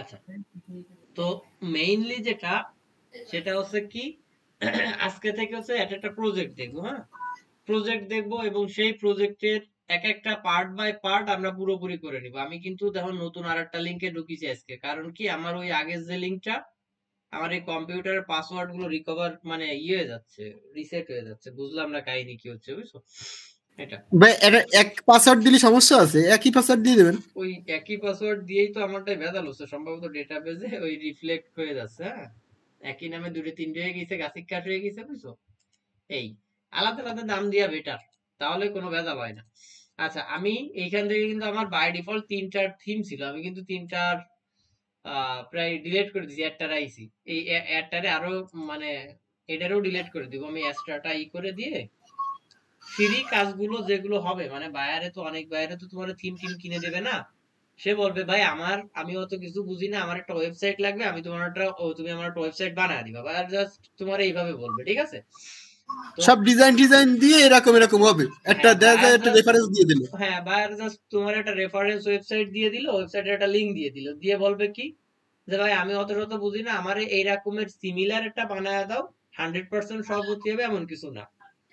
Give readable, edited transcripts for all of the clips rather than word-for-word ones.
আচ্ছা, তো মেইনলি যেটা সেটা হচ্ছে কি আজকে থেকে হচ্ছে একটা প্রজেক্ট দেখবো, হ্যাঁ, প্রজেক্ট দেখবো এবং সেই প্রজেক্টের এক একটা পার্ট বাই পার্ট আমরা পুরোপুরি করে নিব। আমি কিন্তু দেখুন নতুন আর একটা লিঙ্কে ঢুকিয়েছি আজকে, কারণ কি আমার ওই আগের যে লিঙ্কটা, আমার এই কম্পিউটারের পাসওয়ার্ড গুলো রিকভার মানে ইয়ে হয়ে যাচ্ছে, রিসেট হয়ে যাচ্ছে, বুঝলাম না কাহিনী কি হচ্ছে, বুঝছো এটা। ভাই এটা এক পাসওয়ার্ড দিলে সমস্যা আছে, একই পাসওয়ার্ড দিয়ে দেবেন। ওই একই পাসওয়ার্ড দিয়েই তো আমারটাই ভেজাল হচ্ছে, সম্ভবত ডেটাবেজে ওই রিফ্লেক্ট হয়ে যাচ্ছে, হ্যাঁ, একই নামে দুটো তিনটে হয়ে গেছে, গাছিক কাঠ হয়ে গেছে, বুঝছো। এই আলাদা আলাদা দাম দিয়া বেটার, তাহলে কোনো ভেজাল হয় না। আচ্ছা, আমি এইখান থেকে কিন্তু আমার বাই ডিফল্ট 3-4 থিম ছিল, আমি কিন্তু 3-4 প্রায় ডিলিট করে দিয়েছি, একটা রাইছি এই একটারে আরো মানে এটারও ডিলিট করে দিব আমি, এক্সট্রাটা ই করে দিয়ে ফ্রি কাজগুলো যেগুলো হবে, মানে বায়ারে তো অনেক বায়ারে তো তোমার থিম টিম কিনে দেবে না, সে বলবে ভাই আমার আমি অত কিছু বুঝি না, আমার একটা ওয়েবসাইট লাগবে, আমি তোমার একটা তুমি আমার একটা ওয়েবসাইট বানায় দিবা, বায়ার জাস্ট তোমার এইভাবে বলবে, ঠিক আছে। তো সব ডিজাইন ডিজাইন দিয়ে এরকম এরকম হবে, একটা হ্যাঁ দেখা যায় বায়ার একটা জাস্ট, রেফারেন্স দিয়ে দিল। হ্যাঁ বায়ার জাস্ট তোমার একটা রেফারেন্স ওয়েবসাইট দিয়ে দিল, ওয়েবসাইটের একটা লিংক দিয়ে দিল, দিয়ে বলবে কি যে ভাই আমি অত শত বুঝি না, আমার এই রকমের সিমিলার একটা বানায় দাও, 100% সব হতে হবে এমন কিছু না।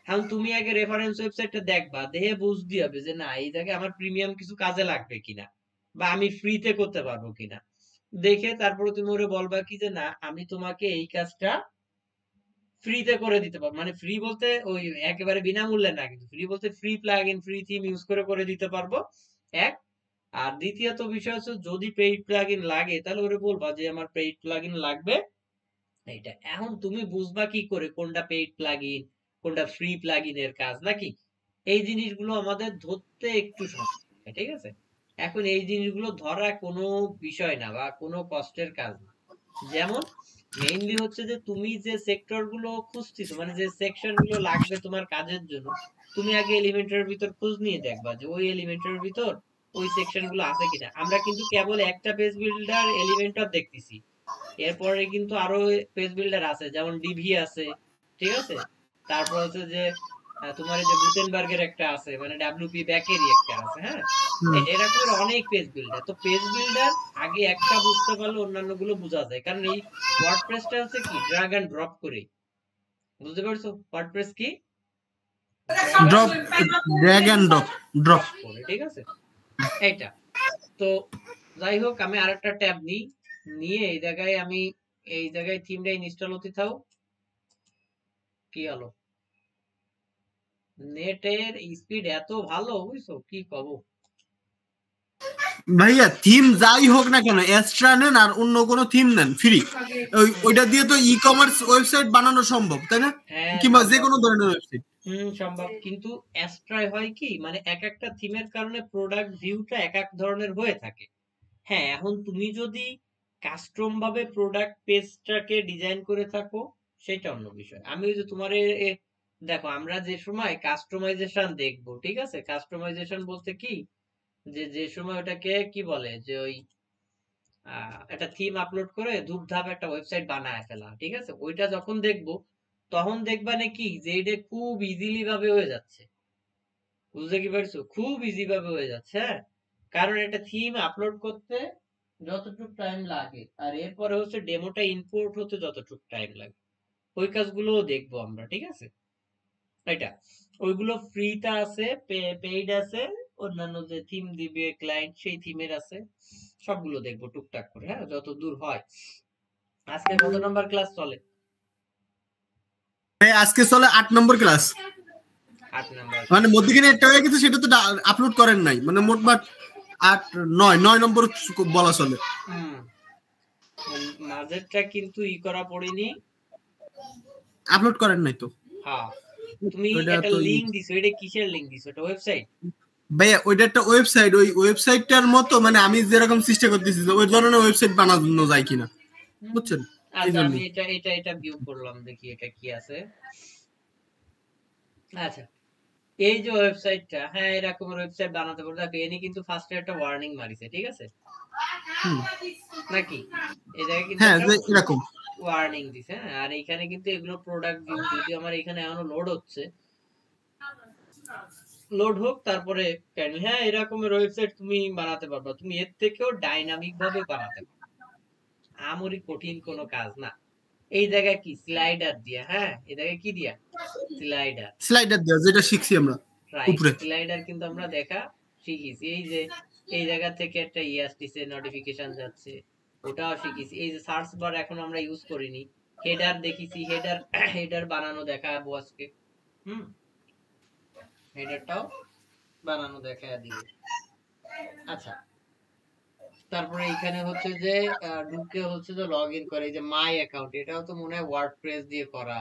এখন তুমি আগে রেফারেন্স ওয়েবসাইটটা দেখবা, দেখে বুঝতে হবে যে না এই জায়গায় আমার প্রিমিয়াম কিছু কাজে লাগবে কিনা, বা আমি ফ্রিতে করতে পারবো কিনা, দেখে তারপরে তুমি ওরে বলবা কি যে না আমি তোমাকে এই কাজটা ফ্রিতে করে দিতে পারবো, মানে ফ্রি বলতে ওই একেবারে বিনামূল্যে না, কিন্তু ফ্রি বলতে free plug in free theme use করে করে দিতে পারবো, এক। আর দ্বিতীয়ত বিষয় হচ্ছে যদি পেইড প্লাগ ইন লাগে তাহলে ওরে বলবা যে আমার পেইড প্লাগ ইন লাগবে এইটা। এখন তুমি বুঝবা কি করে কোনটা পেইড প্লাগ ইন কোনটা ফ্রি প্লাগ ইনের কাজ, নাকি এই জিনিসগুলো আমাদের ধরতে একটু সমস্যা, ঠিক আছে। এখন এই জিনিসগুলো ধরা কোনো বিষয় না বা কোনো কষ্টের কাজ না। যেমন মেইনলি হচ্ছে যে তুমি যে সেক্টর গুলো খুঁজতেছো, মানে যে সেকশন গুলো লাগবে তোমার কাজের জন্য, তুমি আগে এলিমেন্টের ভিতর খোঁজ নিয়ে দেখবা যে ওই এলিমেন্টের ভিতর ওই সেকশন গুলো আছে কিনা। আমরা কিন্তু কেবল একটা পেজ বিল্ডার এলিমেন্টর দেখতেছি, এরপরে কিন্তু আরো পেজ বিল্ডার আছে, যেমন ডিভি আছে, ঠিক আছে। তারপর হচ্ছে যে তোমার এই যে গুটেনবার্গের একটা আছে, মানে ডাব্লিউপি ব্যাকেরই একটা আছে, হ্যাঁ। এরকম অনেক পেজ বিল্ডার, তো পেজ বিল্ডার আগে একটা বুঝতে পারলে অন্যান্য গুলো বোঝা যায়, কারণ এই ওয়ার্ডপ্রেসটা হচ্ছে কি ড্রাগ এন্ড ড্রপ করে, বুঝতে পারছো ওয়ার্ডপ্রেস কি drag and drop, drag and drop, drop. Drop করে, ঠিক আছে এইটা। তো যাই হোক, আমি আরেকটা ট্যাব নিই, নিয়ে এই জায়গায় আমি এই জায়গায় থিমটা ইনস্টল হতে থাও। কি হলো, নেটের স্পিড এত ভালো, বুঝছো কি কব। ভাইয়া থিম যাই হোক না কেন এক্সট্রা নেন আর অন্য কোনো থিম নেন ফ্রি, ওইটা দিয়ে তো ই কমার্স ওয়েবসাইট বানানো সম্ভব, তাই না? হ্যাঁ কিংবা যে সম্ভব, কোনো ধরনের ওয়েবসাইট। সম্ভব, কিন্তু অ্যাস্ট্রায় হয় কি মানে এক একটা থিমের কারণে প্রোডাক্ট ভিউটা এক এক ধরনের হয়ে থাকে। হ্যাঁ, এখন তুমি যদি কাস্টম ভাবে প্রোডাক্ট পেজটাকে ডিজাইন করে থাকো সেটা অন্য বিষয়। আমি ওই যে তোমার দেখো আমরা যে সময় কাস্টমাইজেশন দেখবো, ঠিক আছে, কাস্টমাইজেশন বলতে কি যে যে সময় ওটাকে কি বলে যে ওই একটা থিম আপলোড করে ধুপধাপ একটা ওয়েবসাইট বানায় ফেলা, ঠিক আছে, ওইটা যখন দেখবো তখন দেখবা নাকি যে এটা খুব ইজিলি ভাবে হয়ে যাচ্ছে, বুঝতে কি পারছো, খুব ইজি ভাবে হয়ে যাচ্ছে, হ্যাঁ। কারণ একটা থিম আপলোড করতে যতটুকু টাইম লাগে আর এরপরে হচ্ছে ডেমোটা ইম্পোর্ট হতে যতটুকু টাইম লাগে, ওই কাজগুলো দেখবো আমরা, ঠিক আছে। এটা ওইগুলো ফ্রিতে আছে, পেইড আছে, অন্যান্য যে থিম দিবে ক্লায়েন্ট সেই থিমের আছে, সবগুলো দেখবো টুকটাক করে, হ্যাঁ, যত দূর হয়। আজকে কত নাম্বার ক্লাস চলে? আজকে চলে 8 নম্বর ক্লাস, 8 নাম্বার মানে ক্লাস। মধ্যখানে একটা হয়ে গেছে, সেটা তো আপলোড করেন নাই, মানে মোটমাট 8 9 9 নম্বর বলা চলে। হুম, মাঝেরটা কিন্তু ই করা পড়েনি, আপলোড করেন নাই তো। হ্যাঁ। তুমি ওইটা একটা তো লিংক দিছো, এটা কিসের লিংক দিছো, এটা ওয়েবসাইট? ভাইয়া ওইটা একটা ওয়েবসাইট, ওই ওয়েবসাইটটার মতো মানে আমি যেরকম চেষ্টা করতেছি যে ওই ধরনের ওয়েবসাইট বানানো যায় কিনা, বুঝছেন? এই আচ্ছা, আমি জন্যই। এটা ভিউ করলাম, দেখি এটা কি আছে। আচ্ছা, এই যে ওয়েবসাইটটা, হ্যাঁ এরকম ওয়েবসাইট বানাতে পারো, দেখো এনে কিন্তু ফার্স্টে একটা ওয়ার্নিং মারিছে, ঠিক আছে নাকি, এই জায়গায় কিন্তু হ্যাঁ একটা যে এরকম। ওয়ার্নিং দিছে, হ্যাঁ। আর এইখানে কিন্তু এগুলো প্রোডাক্ট ভিউ, যদি আমার এখানে এখনো লোড হচ্ছে, লোড হোক তারপরে হ্যাঁ এরকমের ওয়েবসাইট তুমি বানাতে পারবা, তুমি এর থেকেও ডাইনামিক ভাবে বানাতে পারো, আমরি কঠিন কোনো কাজ না। এই জায়গায় কি স্লাইডার দিয়া, হ্যাঁ এই জায়গায় কি দিয়া স্লাইডার, স্লাইডার দেওয়া যেটা শিখছি আমরা রাইট। উপরে। স্লাইডার কিন্তু আমরা দেখা শিখেছি। এই যে এই জায়গা থেকে একটা আসতেছে, নোটিফিকেশন যাচ্ছে, ওটাও শিখেছি। এই যে সার্চ বার এখন আমরা ইউজ করিনি। হেডার দেখেছি, হেডার হেডার বানানো দেখাবো আজকে। হুম, হেডারটাও বানানো দেখা দিবে। আচ্ছা, তারপরে এখানে হচ্ছে যে ঢুকে হচ্ছে যে লগ ইন করে, এই যে মাই অ্যাকাউন্ট, এটাও তো মনে হয় ওয়ার্ডপ্রেস দিয়ে করা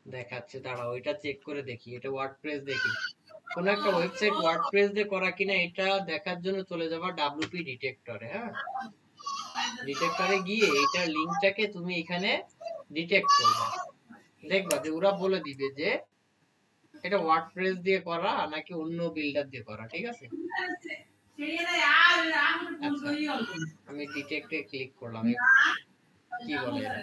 দেখাচ্ছে। দাঁড়াও এটা চেক করে দেখি, এটা ওয়ার্ডপ্রেস দেখি কোন একটা ওয়েবসাইট ওয়ার্ডপ্রেস দিয়ে করা কিনা। এটা দেখার জন্য চলে যাবা ডাব্লিউপি ডিটেক্টরে। হ্যাঁ, ডিটেক্টরে গিয়ে এটার লিংকটাকে তুমি এখানে ডিটেক্ট করবে, দেখবা যে ওরা বলে দিবে যে এটা ওয়ার্ডপ্রেস দিয়ে করা নাকি অন্য বিল্ডার দিয়ে করা। ঠিক আছে, আচ্ছা আমি ডিটেক্টে ক্লিক করলাম, কি বলে এরা।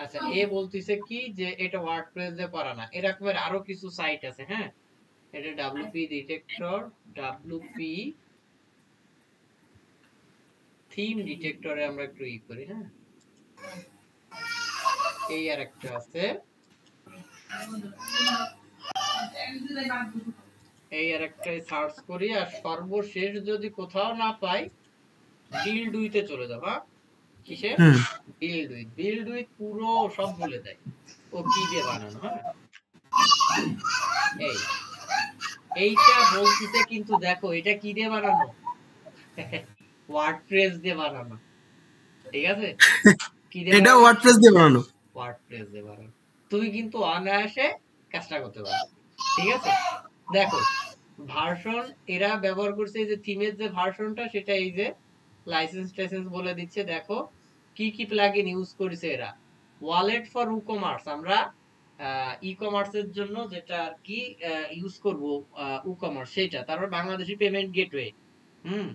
আচ্ছা, এ বলতিছে কি যে এটা ওয়ার্ডপ্রেস দিয়ে করা না, এরকমের আরো কিছু সাইট আছে। হ্যাঁ, এটা ডাব্লিউপি ডিটেক্টর, ডাব্লিউপি থিম ডিটেক্টরে আমরা একটু ই করি। হ্যাঁ, এই আর একটা আছে, এই আর একটা সার্চ করি, আর সর্বশেষ যদি কোথাও না পাই বিল্ড উইথে চলে যাব। হ্যাঁ, কিসে বিল্ড উইথ, বিল্ড উইথ পুরো সব বলে দেয় ও কি দিয়ে বানানো। হ্যাঁ, এই এইটা বলতিছে কিন্তু দেখো এটা কি দিয়ে বানানো, ওয়ার্ডপ্রেস দিয়ে বানানো। ঠিক আছে, কি দিয়ে এটা বানানো, ওয়ার্ডপ্রেস দিয়ে বানানো। ওয়ার্ডপ্রেস দিয়ে বানানো। তুমি কিন্তু অনায়াসে কাজটা করতে পারো। ঠিক আছে, দেখো ভার্সন এরা ব্যবহার করছে, এই যে থিমের যে ভার্সনটা সেটা এই যে লাইসেন্স টাইসেন্স বলে দিচ্ছে। দেখো কি কি প্লাগইন ইউজ করেছে এরা। ওয়ালেট ফর ই-কমার্স, আমরা ই-কমার্স এর জন্য যেটা আর কি ইউজ করব ই-কমার্স সেটা। তারপর বাংলাদেশি পেমেন্ট গেটওয়ে। হুম,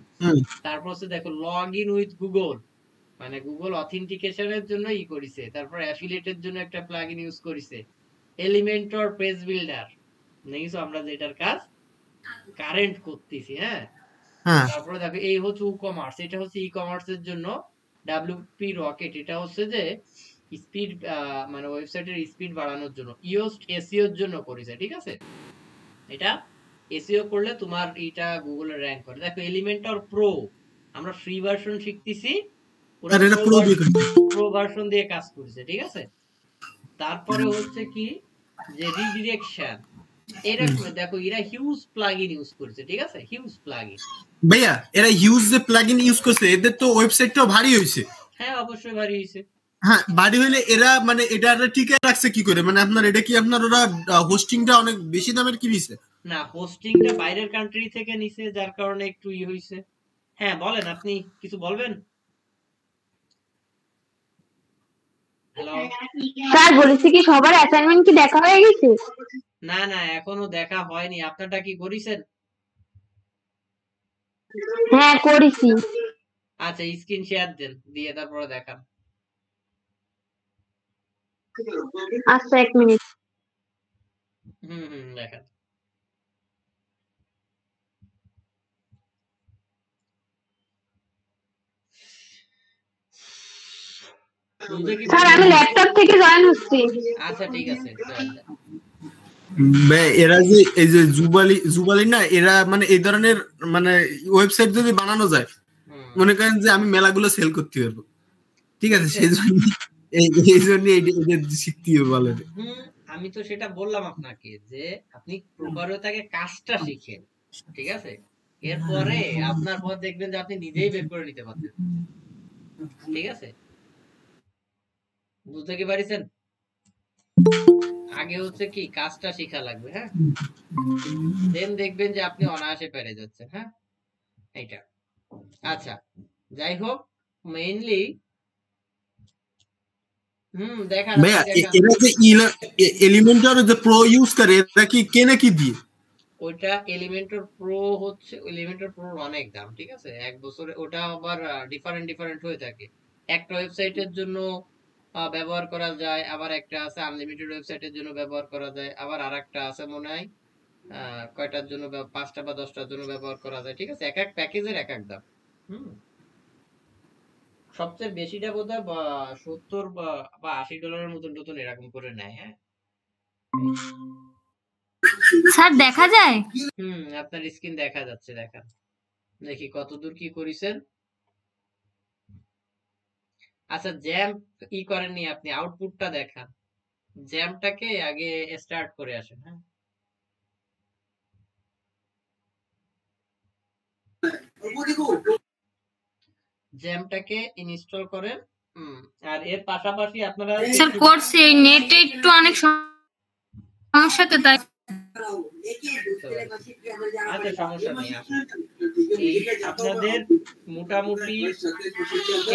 তারপর হচ্ছে দেখো লগ ইন উইথ গুগল, মানে গুগল অথেন্টিকেশনের জন্য ই করেছে। তারপর অ্যাফিলিয়েটের জন্য একটা প্লাগইন ইউজ করেছে, এলিমেন্টর পেজ বিল্ডার। নেইছো আমরা যেটার কাজ কারেন্ট করতেছি। হ্যাঁ, তারপরে দেখো এই হচ্ছে ই-কমার্স, এটা হচ্ছে ই-কমার্স এর জন্য ডাব্লিউপি রকেট, এটা হচ্ছে যে স্পিড মানে ওয়েবসাইটের স্পিড বাড়ানোর জন্য। ইওস্ট এসইও এর জন্য করেছে। ঠিক আছে, এটা এসইও করলে তোমার এটা গুগলে র‍্যাঙ্ক করে। দেখো এলিমেন্টর প্রো, আমরা ফ্রি ভার্সন শিখতেছি, ওরা প্রো ভার্সন দিয়ে কাজ করছে। ঠিক আছে, তারপরে হচ্ছে কি যে রিডিরেকশন, এরা দেখো এরা হিউজ প্লাগইন ইউজ করছে। ঠিক আছে, হিউজ প্লাগইন। ভাইয়া এরা হিউজ যে প্লাগইন ইউজ করছে, এদের তো ওয়েবসাইটটাও ভারী হইছে। হ্যাঁ, অবশ্যই ভারী হইছে। হ্যাঁ, ভারী হইলে এরা মানে এটা টিকে রাখছে কি করে? মানে আপনার এটা কি আপনার ওরা হোস্টিংটা অনেক বেশি দামের কি নিছে? না, হোস্টিংটা বাইরের কান্ট্রি থেকে নিছে, যার কারণে একটু ই হইছে। হ্যাঁ বলেন, আপনি কিছু বলবেন? হ্যালো স্যার, বলেছি কি সবার অ্যাসাইনমেন্ট কি দেখা হয়ে গেছে? না না, এখনো দেখা হয়নি। আপনারটা কি করেছেন? হ্যাঁ, করেছি। আচ্ছা, স্ক্রিন শেয়ার দেন, দিয়ে তারপরে দেখান। আচ্ছা, 1 মিনিট। দেখান। স্যার, আমি ল্যাপটপ থেকে জয়েন হচ্ছি। আচ্ছা ঠিক আছে। এরা যে এই যে জুবালি না, এরা মানে এই ধরনের মানে ওয়েবসাইট যদি বানানো যায়, মনে করেন যে আমি মেলাগুলো সেল করতে পারবো। ঠিক আছে, সেই জন্য এই জন্য শিখতে হবে ভালো। আমি তো সেটা বললাম আপনাকে যে আপনি প্রপারে তাকে কাজটা শিখেন। ঠিক আছে, এরপরে আপনার পর দেখবেন যে আপনি নিজেই বের করে নিতে পারছেন। ঠিক আছে, বুঝতে কি পারিছেন? আগে হচ্ছে কি কাজটা শেখা লাগবে। হ্যাঁ, দেন দেখবেন যে আপনি অনায়াসে পেরে যাচ্ছেন। হ্যাঁ, এইটা। আচ্ছা, যাই হোক, মেইনলি দেখান ভাইয়া এরা যে এলিমেন্টর যে প্রো ইউজ করে, এটা কি কেনে কি দিয়ে? ওইটা এলিমেন্টর প্রো হচ্ছে, এলিমেন্টর প্রোর অনেক দাম। ঠিক আছে, এক বছরে ওটা আবার ডিফারেন্ট হয়ে থাকে। একটা ওয়েবসাইটের জন্য ব্যবহার করা যায়, আবার একটা আছে আনলিমিটেড ওয়েবসাইটের জন্য ব্যবহার করা যায়, আবার আরেকটা আছে মনে হয় কয়টার জন্য 5টা বা 10টার জন্য ব্যবহার করা যায়। ঠিক আছে, এক এক প্যাকেজের এক এক দাম। সবচেয়ে বেশিটা বোধহয় 70 বা $80 মতন নতুন এরকম করে নেয়। হ্যাঁ স্যার দেখা যায়? আপনার স্ক্রিন দেখা যাচ্ছে, দেখান দেখি কতদূর কি করেছেন। আচ্ছা জ্যাম করেননি আপনি, আউটপুটটা দেখান। জ্যামটাকে আগে স্টার্ট করে আসেন। হ্যাঁ জ্যামটাকে ইনস্টল করেন। আর এর পাশাপাশি আপনারা স্যার করছি, নেটে একটু অনেক সমস্যা তো তাই। আচ্ছা সমস্যা নেই, আপনাদের মোটামুটি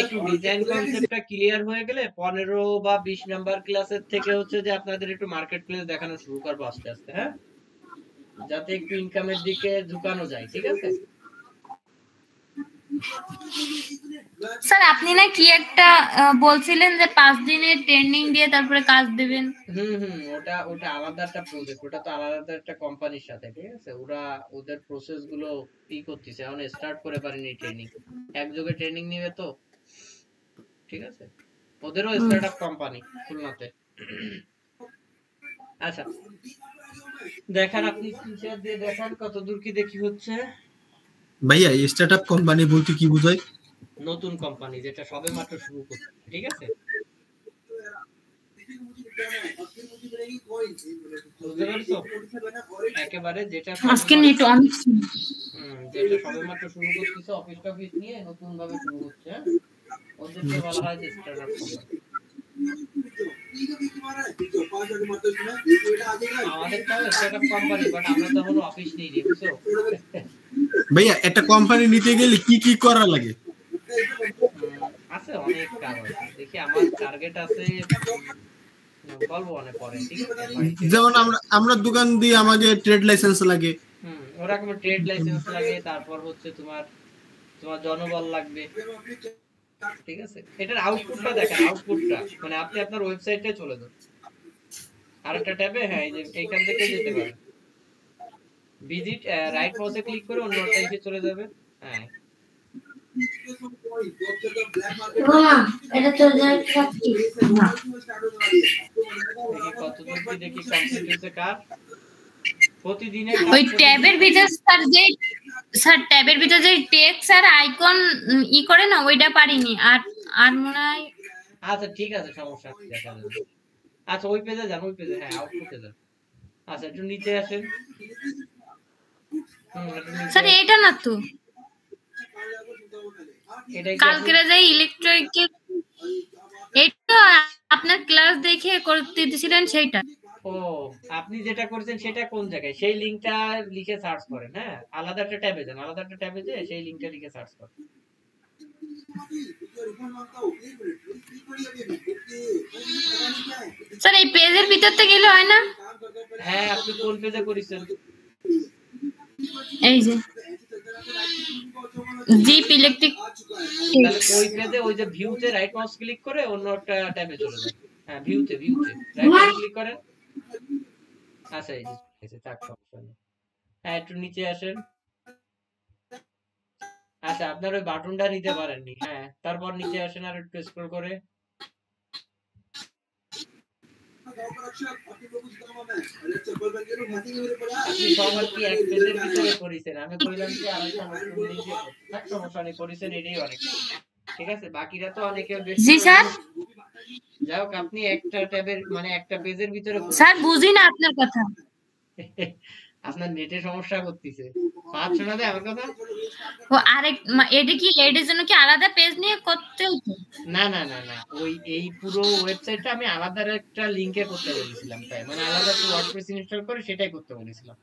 একটু ডিজাইন কনসেপ্টটা ক্লিয়ার হয়ে গেলে 15 বা 20 নাম্বার ক্লাসের থেকে হচ্ছে যে আপনাদের একটু মার্কেট প্লেস দেখানো শুরু করবো আস্তে আস্তে। হ্যাঁ যাতে একটু ইনকামের দিকে ঝুঁকানো যায়, ঠিক আছে? স্যার আপনি না কি একটা বলছিলেন যে 5 দিনের ট্রেনিং দিয়ে তারপরে কাজ দিবেন। ওটা আলাদা একটা প্রজেক্ট, ওটা তো আলাদা একটা কোম্পানির সাথে, ঠিক আছে? ওরা ওদের প্রসেস গুলো করতেছে, এখন স্টার্ট করে পারেনি ট্রেনিং, একযোগে ট্রেনিং নিবে তো, ঠিক আছে? ওদেরও স্টার্টআপ কোম্পানি খুলনাতে। আচ্ছা দেখান, আপনি স্ক্রিনশট দিয়ে দেখান কতদূর কি দেখি হচ্ছে। ভাইয়া স্টার্টআপ কোম্পানি বলতে কি বোঝায়? নতুন কোম্পানি যেটা সবেমাত্র শুরু করছে, ঠিক আছে? বুঝতে পারছো? একেবারে যেটা আজকে নেট অনেক যেটা সবেমাত্র শুরু করতেছে, অফিস টফিস নিয়ে নতুন ভাবে শুরু হচ্ছে, ওদেরকে বলা হয় যে স্টার্টআপ কোম্পানি। আমাদেরটাও স্টার্টআপ কোম্পানি, বাট আমরা তো এখনো অফিস নেই, বুঝছো? ভাইয়া একটা কোম্পানি নিতে গেলে কি কি করা লাগে? আছে অনেক কাজ আছে, দেখি আমার টার্গেট আছে, বলবো অনেক পরে, ঠিক আছে? যেমন আমরা দোকান দিয়ে আমাদের ট্রেড লাইসেন্স লাগে। ওরকম ট্রেড লাইসেন্স লাগে, তারপর হচ্ছে তোমার জনবল লাগবে, ঠিক আছে? এটার আউটপুটটা দেখেন, আউটপুটটা মানে আপনি আপনার ওয়েবসাইটে চলে যান, আরেকটা ট্যাবে, হ্যাঁ এই যে এইখান থেকে যেতে পারেন, ভিজিট রাইট মাউসে ক্লিক করে অন্য টাইপে চলে যাবে। হ্যাঁ এটা চলে যায় সত্যি না। দেখি কতদূর কি দেখি কমপ্লিট হয়েছে কাজ প্রতিদিনে। ওই ট্যাবের ভিতর স্যার ট্যাবের ভিতর যে টেক্সট আর আইকন করে না, ওইটা পারিনি। আর মনে হয় আচ্ছা ঠিক আছে, সমস্যা নেই, দেখা যাবে। আচ্ছা ওই পেজে যান, ওই পেজে, হ্যাঁ আউটপুটে যান। আচ্ছা একটু নিচে আসেন। স্যার এটা না তো, এটাই কালকে যাই ইলেকট্রিক, এটা আপনার ক্লাস দেখে করতে দিয়েছিলেন সেইটা। ও আপনি যেটা করছেন সেটা কোন জায়গায়, সেই লিংকটা লিখে সার্চ করেন। হ্যাঁ আলাদা একটা ট্যাবে যান, আলাদা একটা ট্যাবে যে সেই লিংকটা লিখে সার্চ করেন। স্যার এই পেজের ভিতর থেকে গেলে হয় না? হ্যাঁ আপনি কোন পেজে করেছেন? এই যে জিপ ইলেকট্রিক, তাহলে ওই পেজে ওই যে ভিউতে রাইট মাউস ক্লিক করে অন্য একটা ট্যাবে চলে যান। হ্যাঁ ভিউতে রাইট মাউস ক্লিক করেন। আচ্ছা এই যে থাক, সমস্যা নেই। হ্যাঁ একটু নিচে আসেন। আচ্ছা আপনার ওই বাটনটা নিতে পারেননি, হ্যাঁ তারপর নিচে আসেন আর একটু স্ক্রল করে। আপনি সবার কি এক পেজের ভিতরে করেছেন? আমি কইলাম যে আরেকটা নতুন লিংকে থাক, সমস্যা নেই, করেছেন এটাই অনেক, ঠিক আছে? বাকিরা তো অনেকে বেশি। জি স্যার। যাই হোক আপনি একটা ট্যাবের মানে একটা পেজের ভিতরে। স্যার বুঝি না আপনার কথা। আপনার নেটে সমস্যা করতেছে, পাঁচ শোনা দেয় আমার কথা। ও আরেক এটা কি এর জন্য কি আলাদা পেজ নিয়ে করতে হতো? না না না না, ওই এই পুরো ওয়েবসাইটটা আমি আলাদা একটা লিংকে করতে বলেছিলাম, তাই মানে আলাদা একটা ওয়ার্ডপ্রেস ইনস্টল করে সেটাই করতে বলেছিলাম।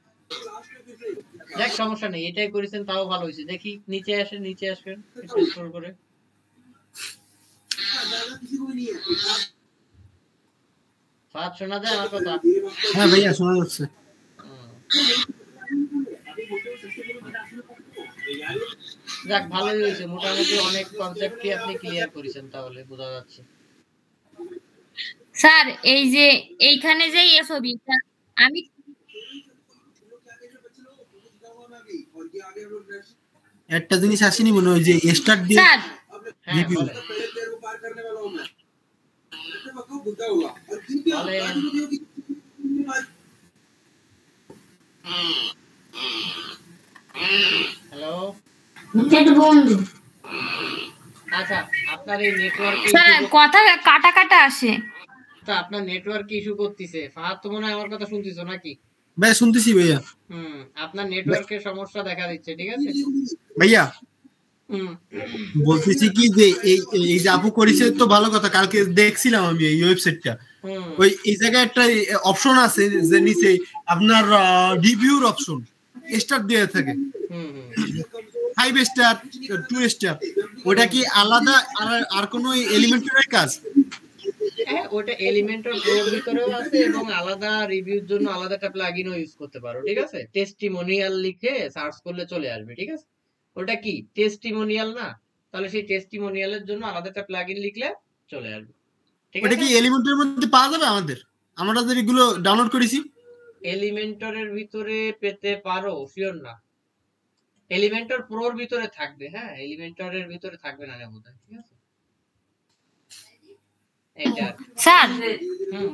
দেখ সমস্যা নেই, এটাই করেছেন তাও ভালো হয়েছে। দেখি নিচে আসেন, নিচে আসবেন একটু স্ক্রল করে। ফাদ শোনা যায় আমার কথা? হ্যাঁ ভাইয়া শোনা যাচ্ছে। যাক ভালোই হয়েছে, মোটামুটি অনেক কনসেপ্টই আপনি ক্লিয়ার করেছেন, তাহলে বোঝা যাচ্ছে। স্যার এই যে এইখানে যে ছবিটা আমি একটা জিনিস আসেনি মনে হয় যে স্টার্ট দিয়ে। স্যার হ্যাঁ বলেন। বলেন। হ্যালো, আচ্ছা আপনার এই নেটওয়ার্কে স্যার কথা কাটা কাটা আসে। আপনার নেটওয়ার্ক ইস্যু করতেছে। ফাহাদ তো মনে হয় আমার কথা শুনতেছো নাকি? ভাই শুনতেছি ভাইয়া। আপনার নেটওয়ার্কের সমস্যা দেখা দিচ্ছে, ঠিক আছে ভাইয়া? হুম, বলতেছি কি যে এই যে আপু করেছে তো ভালো কথা, কালকে দেখছিলাম আমি এই ওয়েবসাইটটা। ওই এই জায়গায় একটা অপশন আছে যে নিচে আপনার রিভিউর অপশন স্টার দেয়া থাকে, 5 স্টার 2 স্টার, ওটা কি আলাদা আর কোনো এলিমেন্টারের কাজ? হ্যাঁ, ওটা এলিমেন্টর প্রোর ভিতরেও আছে এবং আলাদা রিভিউর জন্য আলাদা একটা প্লাগইনও ইউজ করতে পারো, ঠিক আছে? টেস্টিমোনিয়াল লিখে সার্চ করলে চলে আসবে, ঠিক আছে? ওটা কি টেস্টিমোনিয়াল না? তাহলে সেই টেস্টিমোনিয়ালের জন্য আলাদা একটা প্লাগইন লিখলে চলে আসবে, ঠিক আছে? ওটা কি এলিমেন্টের মধ্যে পাওয়া যাবে আমাদের, আমরা যে এগুলো ডাউনলোড করেছি? এলিমেন্টরের ভিতরে পেতে পারো, শিওর না। এলিমেন্টর প্রোর ভিতরে থাকবে, হ্যাঁ, এলিমেন্টরের ভিতরে থাকবে না বোধহয়, ঠিক আছে? এটা স্যার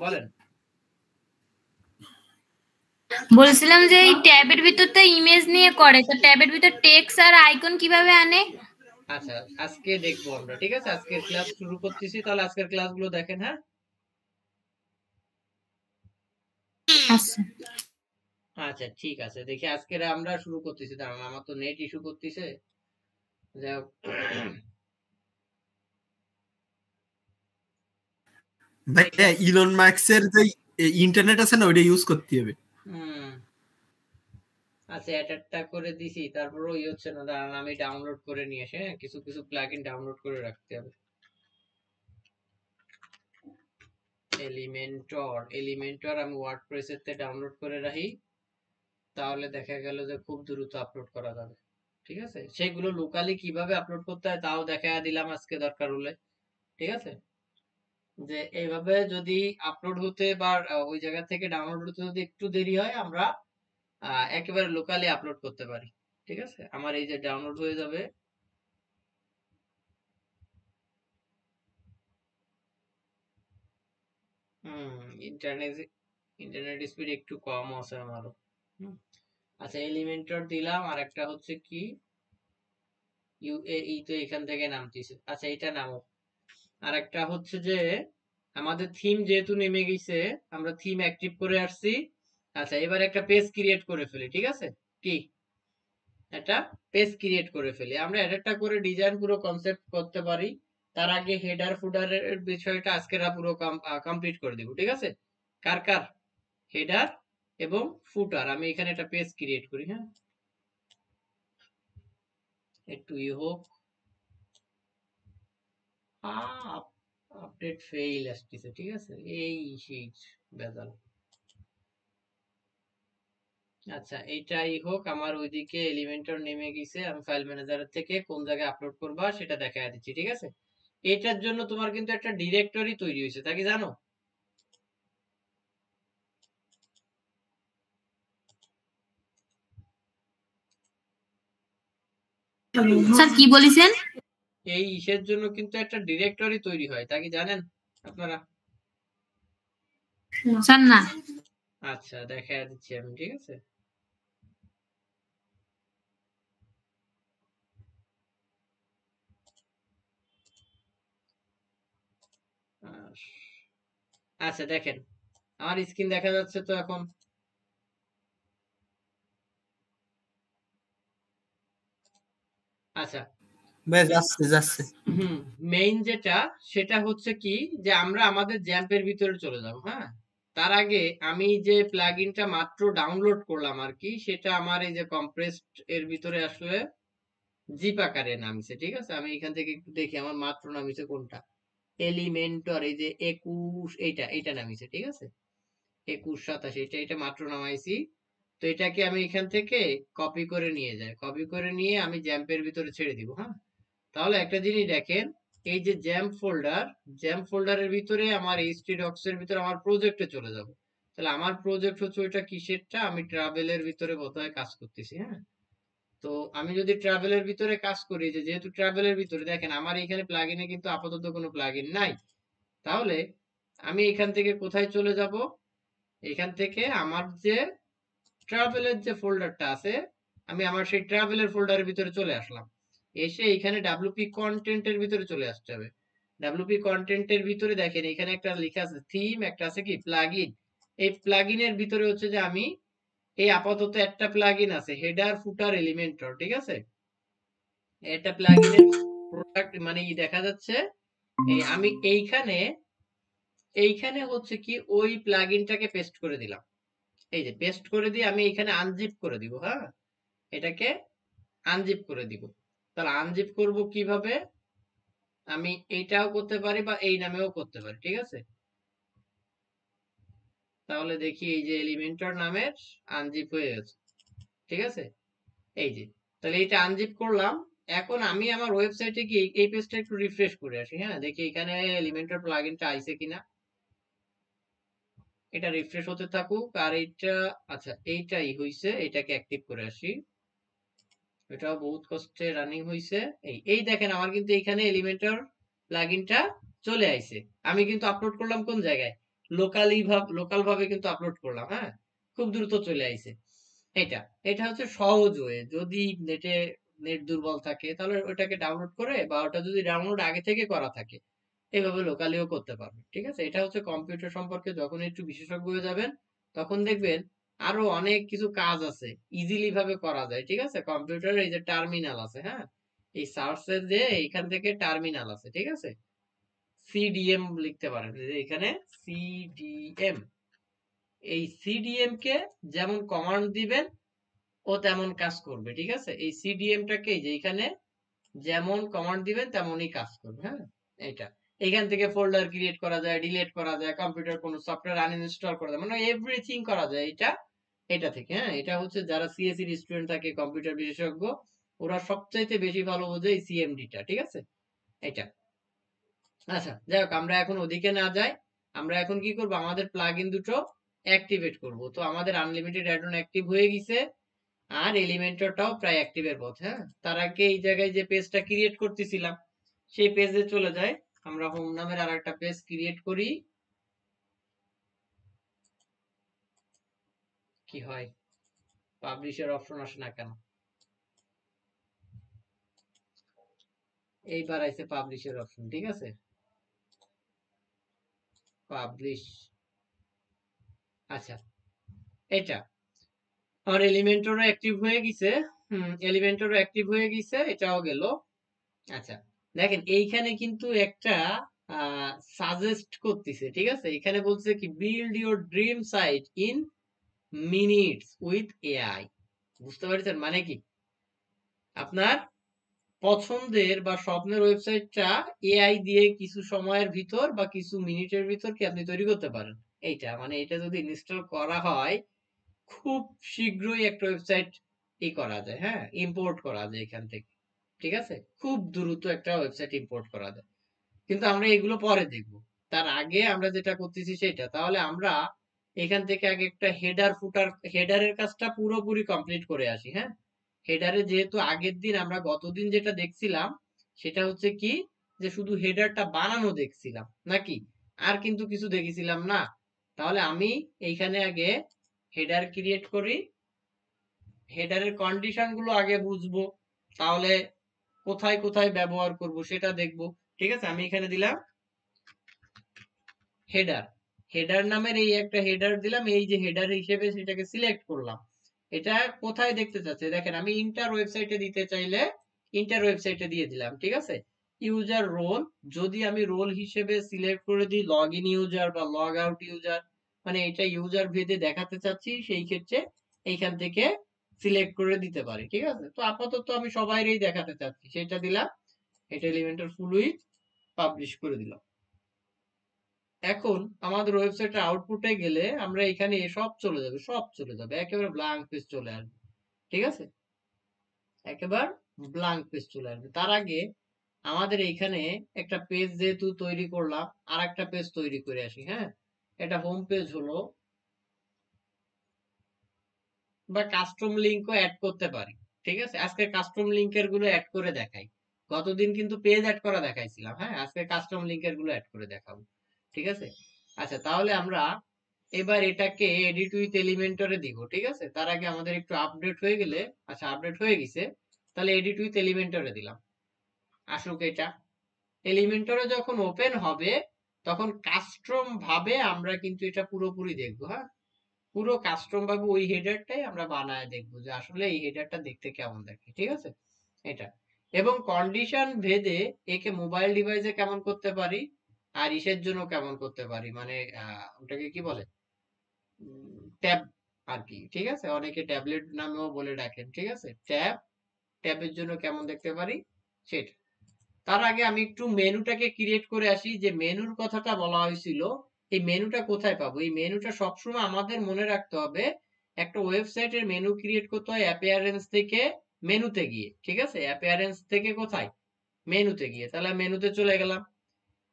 বলেন। বলছিলাম যে এই ট্যাবের ভিতর তো ইমেজ নিয়ে করে, তো ট্যাবের ভিতর টেক্সট আর আইকন কিভাবে আনে? আচ্ছা আজকে দেখবো আমরা, ঠিক আছে? আজকের ক্লাস শুরু করতেছি, তাহলে আজকের ক্লাসগুলো দেখেন, হ্যাঁ? আচ্ছা ঠিক আছে, দেখি আজকের আমরা শুরু করতেছি। দাঁড়ান, আমার তো নেট ইস্যু করতেছে। যাই হোক, ভাইয়া ইলন মাস্কের যে ইন্টারনেট আছে না, ওটা ইউজ করতে হবে। আচ্ছা একটা করে দিছি, তারপর ওই হচ্ছে না। দাঁড়ান আমি ডাউনলোড করে নিয়ে এসে, হ্যাঁ, কিছু কিছু প্লাগইন ডাউনলোড করে রাখতে হবে। এলিমেন্টর আমি ওয়ার্ডপ্রেসের তে ডাউনলোড করে রাখি, তাহলে দেখা গেল যে খুব দ্রুত আপলোড করা যাবে, ঠিক আছে? সেগুলো লোকালি কিভাবে আপলোড করতে হয় তাও দেখা দিলাম আজকে, দরকার হলে, ঠিক আছে? যে এইভাবে যদি আপলোড হতে বা ওই জায়গা থেকে ডাউনলোড হতে যদি একটু দেরি হয়, আমরা একেবারে লোকালি আপলোড করতে পারি, ঠিক আছে? আমার এই যে ডাউনলোড হয়ে যাবে, ইন্টারনেট ইন্টারনেট স্পিড একটু কম আছে আমারও। আচ্ছা এলিমেন্টর দিলাম, আর একটা হচ্ছে কি ইউএই, তো এখান থেকে নামতেছে। আচ্ছা এটা নামো। আর একটা হচ্ছে যে আমাদের থিম যেহেতু নেমে গেছে, আমরা থিম অ্যাক্টিভ করে আসছি। আচ্ছা এবার একটা পেজ ক্রিয়েট করে ফেলি, ঠিক আছে? কি একটা পেজ ক্রিয়েট করে ফেলি। আমরা একটা করে ডিজাইন পুরো কনসেপ্ট করতে পারি। তার আগে হেডার ফুডারের বিষয়টা আজকেরা পুরো কমপ্লিট করে দিব, ঠিক আছে? কার কার হেডার এবং ফুটার, আমি এখানে একটা পেজ ক্রিয়েট করি, হ্যাঁ, একটু হোক। আপডেট ফেইল আসতেছে, ঠিক আছে? এই সেই বেজাল। আচ্ছা এইটাই হোক, আমার ওইদিকে এলিমেন্টর নেমে গেছে। আমি ফাইল ম্যানেজার থেকে কোন জায়গায় আপলোড করবা সেটা দেখায় দিচ্ছি, ঠিক আছে? এটার জন্য তোমার কিন্তু একটা ডিরেক্টরি তৈরি হয়েছে, তা কি জানো? স্যার কি বলেছেন? এই ইসের জন্য কিন্তু একটা ডিরেক্টরি তৈরি হয়, তা কি জানেন আপনারা? স্যার না। আচ্ছা দেখায় দিচ্ছি আমি, ঠিক আছে? আচ্ছা দেখেন, আমার স্ক্রিন দেখা যাচ্ছে তো এখন? আচ্ছা যাচ্ছে। মেইন যেটা সেটা হচ্ছে কি, যে আমরা আমাদের জ্যাম্পের ভিতরে চলে যাব, হ্যাঁ? তার আগে আমি যে প্লাগইনটা মাত্র ডাউনলোড করলাম আর কি, সেটা আমার এই যে কম্প্রেসড এর ভিতরে আসলে জিপ আকারে নামিছে, ঠিক আছে? আমি এখান থেকে একটু দেখি আমার মাত্র নামিছে কোনটা। এলিমেন্টর এই যে 21, এইটা নামিছে, ঠিক আছে? 21 27 এটা মাত্র নামাইছি। তো এটাকে আমি এখান থেকে কপি করে নিয়ে যাই, কপি করে নিয়ে আমি জ্যাম্পের ভিতরে ছেড়ে দিব, হ্যাঁ? তাহলে একটা জিনিস দেখেন, এই যে জ্যাম্প ফোল্ডারের ভিতরে আমার এইচটি ডক্স এর ভিতরে আমার প্রজেক্টে চলে যাব। তাহলে আমার প্রজেক্ট হচ্ছে ওইটা কিসেরটা, আমি ট্রাভেলের ভিতরে বোধহয় কাজ করতেছি, হ্যাঁ? তো আমি যদি ট্রাভেলের ভিতরে কাজ করি, যে যেহেতু ট্রাভেলের ভিতরে দেখেন আমার এখানে প্লাগইনে কিন্তু আপাতত কোনো প্লাগইন নাই, তাহলে আমি এখান থেকে কোথায় চলে যাব, এখান থেকে আমার যে ট্রাভেলের যে ফোল্ডারটা আছে, আমি আমার সেই ট্রাভেলের ফোল্ডারের ভিতরে চলে আসলাম। এসে এখানে ডাব্লিউপি কন্টেন্টের ভিতরে চলে আসতে হবে। ডাব্লিউপি কন্টেন্টের ভিতরে দেখেন এখানে একটা লেখা আছে থিম, একটা আছে কি প্লাগইন। এই প্লাগইনের ভিতরে হচ্ছে যে আমি এই আপাতত একটা প্লাগইন আছে হেডার ফুটার এলিমেন্টর, ঠিক আছে। একটা প্লাগইনের প্রোডাক্ট মানে দেখা যাচ্ছে এই আমি এইখানে হচ্ছে কি ওই প্লাগইনটাকে পেস্ট করে দিলাম। এই যে পেস্ট করে দিয়ে আমি এখানে আনজিপ করে দিব। হ্যাঁ, এটাকে আনজিপ করে দিব। তাহলে আনজিপ করব কিভাবে, আমি এইটাও করতে পারি বা এই নামেও করতে পারি, ঠিক আছে। তাহলে দেখি এই যে এলিমেন্টর নামের আনজিপ হয়ে গেছে, ঠিক আছে। এই যে তাহলে এটা আনজিপ করলাম। এখন আমি আমার ওয়েবসাইটে গিয়ে এই পেজটা একটু রিফ্রেশ করে আসি। হ্যাঁ, দেখি এখানে এলিমেন্টর প্লাগইনটা আইছে কিনা। এটা রিফ্রেশ হতে থাকুক। আর এইটা আচ্ছা এইটাই হইছে, এটাকে অ্যাক্টিভ করে আসি। এটাও বহুত কষ্টে রানিং হইছে। এই দেখেন আমার কিন্তু এখানে এলিমেন্টর প্লাগইনটা চলে আইছে। আমি কিন্তু আপলোড করলাম কোন জায়গায়, লোকাল ভাবে কিন্তু আপলোড করলাম। হ্যাঁ, খুব দ্রুত চলে আইছে। এটা এটা হচ্ছে সহজ ওয়ে। যদি নেট দুর্বল থাকে তাহলে ওটাকে ডাউনলোড করে, বা ওটা যদি ডাউনলোড আগে থেকে করা থাকে এইভাবে লোকালিও করতে পারবেন, ঠিক আছে। এটা হচ্ছে কম্পিউটার সম্পর্কে যখন একটু বিশেষজ্ঞ হয়ে যাবেন তখন দেখবেন আরো অনেক কিছু কাজ আছে ইজিলি ভাবে করা যায়, ঠিক আছে। কম্পিউটারে এই যে টার্মিনাল আছে, হ্যাঁ, এই সার্চের যে এইখান থেকে টার্মিনাল আছে, ঠিক আছে। সিডিএম লিখতে পারেন, এই যে এখানে সিডিএম। এই সিডিএম কে যেমন কমান্ড দিবেন ও তেমন কাজ করবে, ঠিক আছে। এই সিডিএম টাকে যে এখানে যেমন কমান্ড দিবেন তেমনই কাজ করবে। হ্যাঁ, এইটা এখান থেকে ফোল্ডার ক্রিয়েট করা যায়, ডিলিট করা যায়, কম্পিউটার কোনো সফটওয়্যার আনইনস্টল করা যায়, মানে এভরিথিং করা যায় এটা থেকে। হ্যাঁ, এটা হচ্ছে যারা সিএসসি স্টুডেন্ট থাকে কম্পিউটার বিশেষজ্ঞ ওরা সবচাইতে বেশি ভালো বোঝে এই সিএমডিটা, ঠিক আছে। এটা আচ্ছা যাই হোক, আমরা এখন ওদিকে না যাই। আমরা এখন কি করব, আমাদের প্লাগইন দুটো অ্যাক্টিভেট করব। তো আমাদের আনলিমিটেড অ্যাড-অন অ্যাক্টিভ হয়ে গেছে, আর এলিমেন্টরটাও প্রায় অ্যাক্টিভের পথ। হ্যাঁ, তার আগে এই জায়গায় যে পেজটা ক্রিয়েট করতেছিলাম সেই পেজে চলে যায়। আমরা হোম নামের আর একটা পেজ ক্রিয়েট করি। কি হয়, পাবলিশের অপশন আসে না কেন? এইবার আইছে পাবলিশের অপশন, ঠিক আছে। পাবলিশ, আচ্ছা এটা আমার এলিমেন্টরও অ্যাক্টিভ হয়ে গেছে। এলিমেন্টরও অ্যাক্টিভ হয়ে গেছে, এটাও গেল। আচ্ছা দেখেন এইখানে কিন্তু একটা সাজেস্ট করতেছে, ঠিক আছে। এখানে বলছে কি build your dream site in minutes with AI. বুঝতে পারছেন মানে কি, আপনার পছন্দের বা স্বপ্নের ওয়েবসাইটটা এআই দিয়ে কিছু সময়ের ভিতর বা কিছু মিনিটের ভিতর কি আপনি তৈরি করতে পারেন। এইটা মানে এটা যদি ইনস্টল করা হয় খুব শীঘ্রই একটা ওয়েবসাইট করা যায়। হ্যাঁ, ইম্পোর্ট করা যায় এখান থেকে, ঠিক আছে। খুব দ্রুত একটা ওয়েবসাইট ইম্পোর্ট করা যায়। কিন্তু আমরা এগুলো পরে দেখব, তার আগে আমরা যেটা করতেছি সেটা। তাহলে আমরা এখান থেকে আগে একটা হেডারের কাজটা পুরোপুরি কমপ্লিট করে আসি। হ্যাঁ, হেডারে যেহেতু আগের দিন আমরা গতদিন যেটা দেখছিলাম সেটা হচ্ছে কি যে শুধু হেডারটা বানানো দেখছিলাম নাকি, আর কিন্তু কিছু দেখেছিলাম না। তাহলে আমি এইখানে আগে হেডার ক্রিয়েট করি, হেডারের কন্ডিশন গুলো আগে বুঝবো, তাহলে কোথায় কোথায় ব্যবহার করব সেটা দেখবো, ঠিক আছে। আমি এখানে দিলাম হেডার, হেডার নামের এই একটা হেডার দিলাম। এই যে হেডার হিসেবে সেটাকে সিলেক্ট করলাম। এটা কোথায় দেখতে চাচ্ছে দেখেন, আমি ইন্টার ওয়েবসাইটে দিতে চাইলে ইন্টার ওয়েবসাইটে দিয়ে দিলাম, ঠিক আছে। ইউজার রোল, যদি আমি রোল হিসেবে সিলেক্ট করে দিই লগ ইন ইউজার বা লগ আউট ইউজার, মানে এটা ইউজার ভেদে দেখাতে চাচ্ছি, সেই ক্ষেত্রে এইখান থেকে সিলেক্ট করে দিতে পারি, ঠিক আছে। তো আপাতত আমি সবাইরই দেখাতে চাচ্ছি সেটা দিলাম। এটা এলিমেন্টর ফুল উইথ পাবলিশ করে দিলাম। এখন আমাদের ওয়েবসাইটের আউটপুটে গেলে আমরা এখানে সব চলে যাবে, একেবারে ব্ল্যাঙ্ক পেজ চলে আসবে, ঠিক আছে। একেবারে ব্ল্যাঙ্ক পেজ চলে আসবে। তার আগে আমাদের এইখানে একটা পেজ যেহেতু তৈরি করলাম, আর একটা পেজ তৈরি করে আসি। হ্যাঁ, এটা হোম পেজ হলো, বা কাস্টম লিঙ্কও অ্যাড করতে পারি, ঠিক আছে। আজকে কাস্টম লিঙ্কের গুলো অ্যাড করে দেখাই। গতদিন কিন্তু পেজ অ্যাড করা দেখাইছিলাম। হ্যাঁ, আজকে কাস্টম লিঙ্কের গুলো অ্যাড করে দেখাবো, ঠিক আছে। আচ্ছা, তাহলে আমরা এবার এটাকে এডিট উইথ এলিমেন্টরে দিব, ঠিক আছে? তার আগে আমাদের একটু আপডেট হয়ে গেলে, আচ্ছা আপডেট হয়ে গেছে, তাহলে এডিট উইথ এলিমেন্টরে দিলাম। আসুক এটা। এলিমেন্টরে যখন ওপেন হবে তখন কাস্টম ভাবে আমরা কিন্তু এটা পুরোপুরি দেখবো, হ্যাঁ? পুরো কাস্টম ভাবে ওই হেডারটাই আমরা বানায় দেখবো যে আসলে এই হেডারটা দেখতে কেমন দেখে, ঠিক আছে? এটা এবং কন্ডিশন ভেদে একে মোবাইল ডিভাইসে কেমন করতে পারি আর ইসের জন্য কেমন করতে পারি, মানে ওটাকে কি বলে, ট্যাব আর কি, ঠিক আছে? অনেকে ট্যাবলেট নামেও বলে ডাকেন, ঠিক আছে? ট্যাবের জন্য কেমন দেখতে পারি সেটা। তার আগে আমি একটু মেনুটাকে ক্রিয়েট করে আসি। যে মেনুর কথাটা বলা হয়েছিল, এই মেনুটা কোথায় পাবো? এই মেনুটা সবসময় আমাদের মনে রাখতে হবে, একটা ওয়েবসাইটের মেনু ক্রিয়েট করতে হয় অ্যাপিয়ারেন্স থেকে মেনুতে গিয়ে, ঠিক আছে? অ্যাপিয়ারেন্স থেকে কোথায়? মেনুতে গিয়ে। তাহলে মেনুতে চলে গেলাম।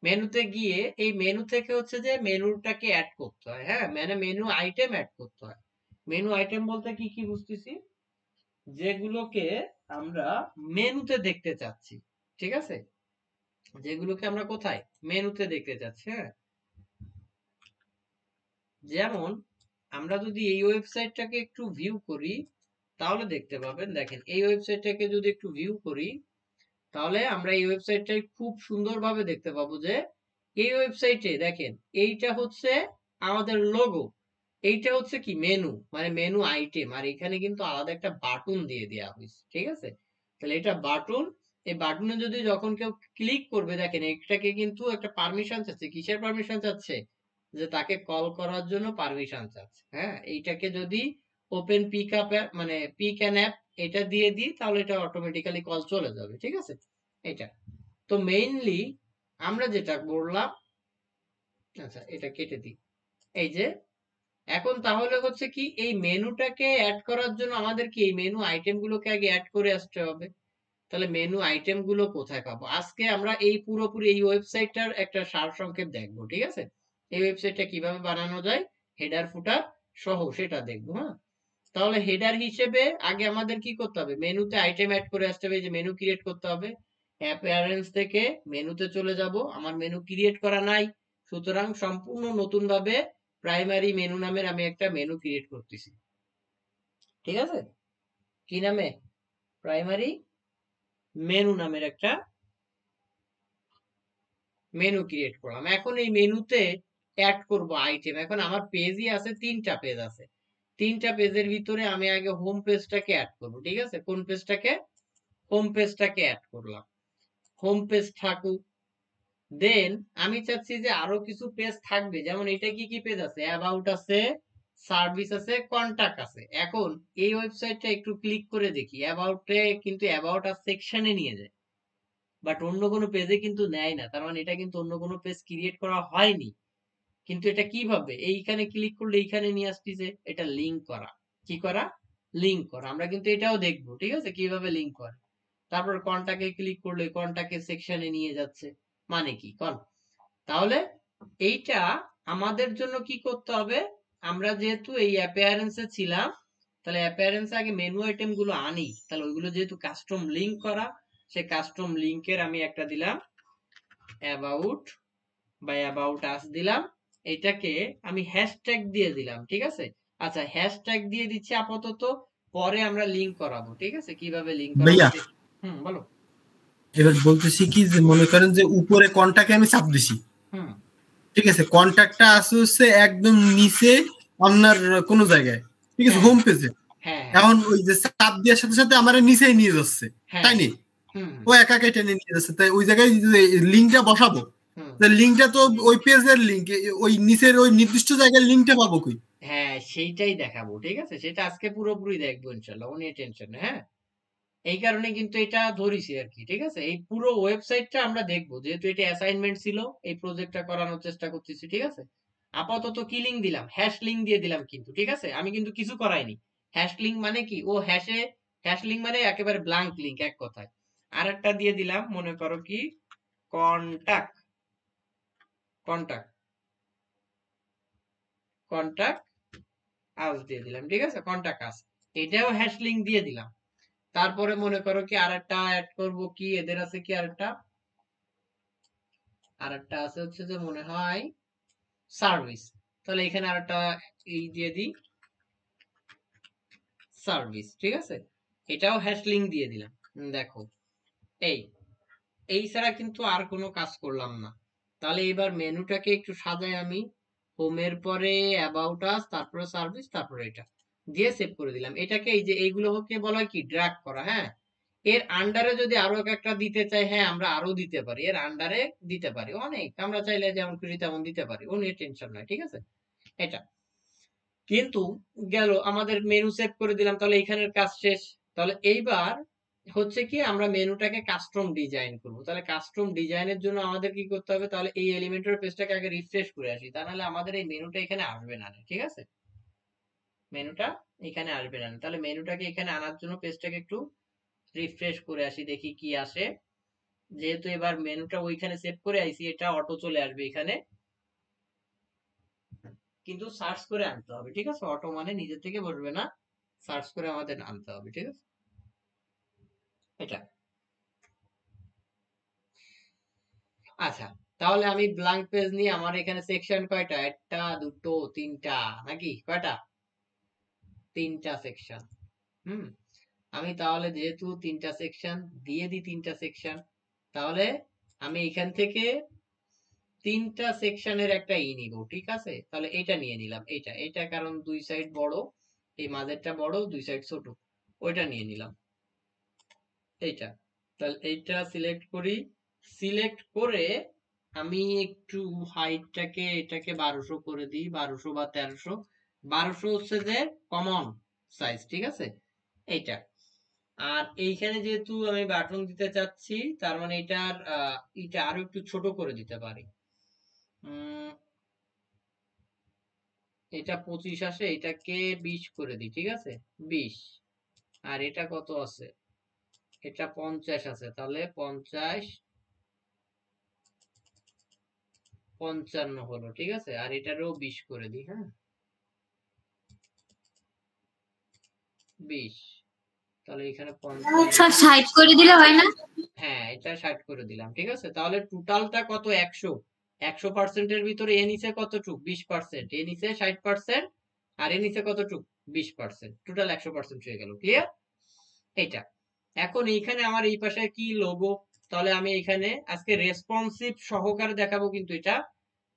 মেনুতে গিয়ে এই মেনু থেকে হচ্ছে যে মেনুটাকে অ্যাড করতে হয়, হ্যাঁ, মানে মেনু আইটেম অ্যাড করতে হয়। মেনু আইটেম বলতে কি কি বুঝতেছি? যেগুলোকে আমরা মেনুতে দেখতে চাচ্ছি, ঠিক আছে? যেগুলোকে আমরা কোথায়? মেনুতে দেখতে চাচ্ছি, হ্যাঁ। যেমন আমরা যদি এই ওয়েবসাইটটাকে একটু ভিউ করি তাহলে দেখতে পাবেন, দেখেন এই ওয়েবসাইটটাকে যদি একটু ভিউ করি তাহলে আমরা এই ওয়েবসাইটটাই খুব সুন্দরভাবে দেখতে পাবো যে এই ওয়েবসাইটে দেখেন এইটা হচ্ছে আমাদের লোগো, এইটা হচ্ছে কি মেনু, মানে মেনু আইটেম, আর এখানে কিন্তু আলাদা একটা বাটন দিয়ে দেওয়া হয়েছে, ঠিক আছে? তাহলে এটা বাটন, এই বাটনে যদি যখন কেউ ক্লিক করবে দেখেন এটাকে কিন্তু একটা পারমিশন চাচ্ছে। কিসের পারমিশন চাচ্ছে? যে তাকে কল করার জন্য পারমিশন চাচ্ছে, হ্যাঁ। এইটাকে যদি ওপেন পিক আপ মানে পিক অ্যান অ্যাপ এটা দিয়ে দিই তাহলে এটা অটোমেটিক্যালি কল চলে যাবে, ঠিক আছে? এটা তো মেইনলি আমরা যেটা করলাম, আচ্ছা এটা কেটে দিই। এই যে এখন তাহলে হচ্ছে কি এই মেনুটাকে অ্যাড করার জন্য আমাদের কি এই মেনু আইটেম গুলোকে আগে অ্যাড করে আসতে হবে। তাহলে মেনু আইটেম গুলো কোথায় পাবো? আজকে আমরা এই পুরোপুরি এই ওয়েবসাইটটার একটা সারসংক্ষেপ দেখবো, ঠিক আছে? এই ওয়েবসাইটটা কিভাবে বানানো যায় হেডার ফুটার সহ সেটা দেখবো, হ্যাঁ। তাহলে হেডার হিসেবে আগে আমাদের কি করতে হবে? মেনুতে আইটেম অ্যাড করে আসতে হবে, যে মেনু ক্রিয়েট করতে হবে। অ্যাপিয়ারেন্স থেকে মেনুতে চলে যাব, আমার মেনু ক্রিয়েট করা নাই, সুতরাং সম্পূর্ণ নতুন ভাবে প্রাইমারি মেনু নামের আমি একটা মেনু ক্রিয়েট করতেছি, ঠিক আছে? কি নামে? প্রাইমারি মেনু নামের একটা মেনু ক্রিয়েট করলাম। এখন এই মেনুতে অ্যাড করব আইটেম। এখন আমার পেজই আছে, 3টা পেজ আছে। 3টা পেজের ভিতরে আমি আগে হোম পেজটাকে অ্যাড করব, ঠিক আছে? কোন পেজটাকে? হোম পেজটাকে অ্যাড করলাম। হোম পেজ থাকুক। দেন আমি চাচ্ছি যে আরো কিছু পেজ থাকবে, যেমন এটা কি কি পেজ আছে? অ্যাবাউট আছে, সার্ভিস আছে, কন্টাক্ট আছে। এখন এই ওয়েবসাইটটা একটু ক্লিক করে দেখি, অ্যাবাউটে কিন্তু অ্যাবাউট আর সেকশনে নিয়ে যায়, বাট অন্য কোনো পেজে কিন্তু নেয় না। তার মানে এটা কিন্তু অন্য কোনো পেজ ক্রিয়েট করা হয়নি। কিন্তু এটা কিভাবে? এইখানে ক্লিক করলে এইখানে নিয়ে আসতেছে, এটা লিংক করা। কি করা? লিংক করা। আমরা কিন্তু এটাও দেখবো, ঠিক আছে, কিভাবে লিংক করে। তারপর কন্টাক্টে ক্লিক করলে কন্টাক্টের সেকশনে নিয়ে যাচ্ছে, মানে কি কন? তাহলে এইটা আমাদের জন্য কি করতে হবে? আমরা যেহেতু এই অ্যাপিয়ারেন্সে ছিলাম, তাহলে অ্যাপিয়ারেন্সে আগে মেনু আইটেম গুলো আনি, তাহলে ওইগুলো যেহেতু কাস্টম লিংক করা, সে কাস্টম লিংকের আমি একটা দিলাম অ্যাবাউট বা অ্যাবাউট আস দিলাম। এটাকে আমি হ্যাশট্যাগ দিয়ে দিলাম, ঠিক আছে? আচ্ছা হ্যাশট্যাগ দিয়ে দিচ্ছি আপাতত, পরে আমরা লিংক করাবো, ঠিক আছে? কিভাবে লিংক করাবো। ভাইয়া বলো। এবার বলতেছি কি যে মনে করেন যে উপরে কন্টাক্টে আমি চাপ দিছি, হুম ঠিক আছে? কন্টাক্টটা আছে হচ্ছে একদম নিচে আপনার কোন জায়গায়, ঠিক আছে, হ্যাঁ হোম পেজে। হ্যাঁ এখন ওই যে চাপ দেওয়ার সাথে সাথে আমার নিচেই নিয়ে যাচ্ছে, হ্যাঁ তাই নি? হুম ও একা একাই টেনে নিয়ে যাচ্ছে, তাই ওই জায়গায় লিঙ্কটা বসাবো, হুম লিঙ্কটা তো ওই পেজের লিঙ্ক, ওই নিচের ওই নির্দিষ্ট জায়গায় লিঙ্কটা পাবো কই? হ্যাঁ সেইটাই দেখাবো, ঠিক আছে? সেটা আজকে পুরোপুরি দেখবো ইনশাল্লাহ, ও নিয়ে টেনশন নেই, হ্যাঁ। এই কারণে কিন্তু এটা ধরিছি আর কি, ঠিক আছে? এই পুরো ওয়েবসাইটটা আমরা দেখবো, যেহেতু এটা অ্যাসাইনমেন্ট ছিল, এই প্রজেক্টটা করানোর চেষ্টা করতেছি, ঠিক আছে? আপাতত কি লিংক দিলাম? হ্যাশ লিংক দিয়ে দিলাম কিন্তু, ঠিক আছে? আমি কিন্তু কিছু করাইনি। হ্যাশ লিংক মানে কি? ও হ্যাশ লিংক মানে একেবারে ব্ল্যাঙ্ক লিংক, এক কথায়। আর একটা দিয়ে দিলাম, মনে করো কি কন্টাক্ট কন্টাক্ট কন্টাক্ট আস দিয়ে দিলাম, ঠিক আছে? কন্টাক্ট আস, এটাও হ্যাশ লিংক দিয়ে দিলাম। তারপরে মনে করো কি আরেকটা অ্যাড করব, কি এদের আছে কি আরেকটা আছে হচ্ছে যে মনে হয় সার্ভিস, তাহলে এখানে আরেকটা এই দিয়ে দিই সার্ভিস, ঠিক আছে, এটাও হ্যাশ লিঙ্ক দিয়ে দিলাম। দেখো এই ছাড়া কিন্তু আর কোনো কাজ করলাম না। তাহলে এবার মেনুটাকে একটু সাজাই আমি, হোমের পরে অ্যাবাউট আস, তারপরে সার্ভিস, তারপরে এটা দিয়ে সেভ করে দিলাম। এটাকে এই যে এইগুলোকে বলা হয় কি ড্র্যাগ করা। হ্যাঁ, এর আন্ডারে যদি আরো একটা দিতে চাই, হ্যাঁ আমরা আরো দিতে পারি, এর আন্ডারে দিতে পারি অনেক, আমরা চাইলে যেমন খুশি তেমন দিতে পারি, ও নিয়ে টেনশন নয়, ঠিক আছে। এটা কিন্তু গেল, আমাদের মেনু সেভ করে দিলাম, তাহলে এখানের কাজ শেষ। তাহলে এইবার হচ্ছে কি আমরা মেনুটাকে কাস্টম ডিজাইন করব। তাহলে কাস্টম ডিজাইনের জন্য আমাদের কি করতে হবে, তাহলে এই এলিমেন্টর পেজটাকে আগে রিফ্রেশ করে আসি, তা নাহলে আমাদের এই মেনুটা এখানে আসবে না, ঠিক আছে, মেনুটা এখানে আসবে না। তাহলে মেনুটাকে এখানে আনার জন্য পেজটাকে একটু রিফ্রেশ করে আসি, দেখি কি আসে। যেহেতু এবার মেনুটা ওইখানে সেভ করে আইছি, এটা অটো চলে আসবে এখানে, কিন্তু সার্চ করে আনতে হবে, ঠিক আছে, অটো মানে নিজে থেকে বসবে না, সার্চ করে আমাদের আনতে হবে, ঠিক আছে। এটা আচ্ছা, তাহলে আমি ব্ল্যাঙ্ক পেজ নিয়ে, আমার এখানে সেকশন কয়টা, একটা দুটো তিনটা, নাকি কয়টা, তিনটা সেকশন। আমি তাহলে যেহেতু তিনটা সেকশন দিয়ে দিই, তিনটা সেকশন, তাহলে আমি এখান থেকে তিনটা সেকশনের একটা নিব, ঠিক আছে। তাহলে এটা নিয়ে নিলাম, এটা কারণ দুই সাইড বড়, এই মাঝেরটা বড়, দুই সাইড ছোট, ওইটা নিয়ে নিলাম এইটা। তাহলে এইটা সিলেক্ট করি, সিলেক্ট করে আমি একটু হাইটটাকে এটাকে 1200 করে দিই, 1200 বা 1300, 1200 হচ্ছে যে কমন সাইজ, ঠিক আছে এইটা। আর এইখানে যেহেতু আমি বাটন দিতে চাচ্ছি, তার মানে এটার এটা আরো একটু ছোট করে দিতে পারি। এটা 25 আসে, এটাকে 20 করে দিই, ঠিক আছে 20। আর এটা কত আছে, এটা 50 আছে, তাহলে 50 55 হলো, ঠিক আছে। আর এটারও 20 করে দিই, হ্যাঁ 20, তাহলে এখানে 50, স্যার সাইড করে দিলে হয় না? হ্যাঁ এটা 60 করে দিলাম, ঠিক আছে। তাহলে টোটালটা কত, 100, 100% এর ভিতরে এ নিচে কতটুক, 20%, এ নিচে 60%, আর এ নিচে কতটুক 20%, টোটাল 100% হয়ে গেল, ক্লিয়ার এটা। এখন এইখানে আমার এই পাশে কি লোগো, তাহলে আমি এখানে আজকে রেসপন্সিভ সহকারে দেখাবো, কিন্তু এটা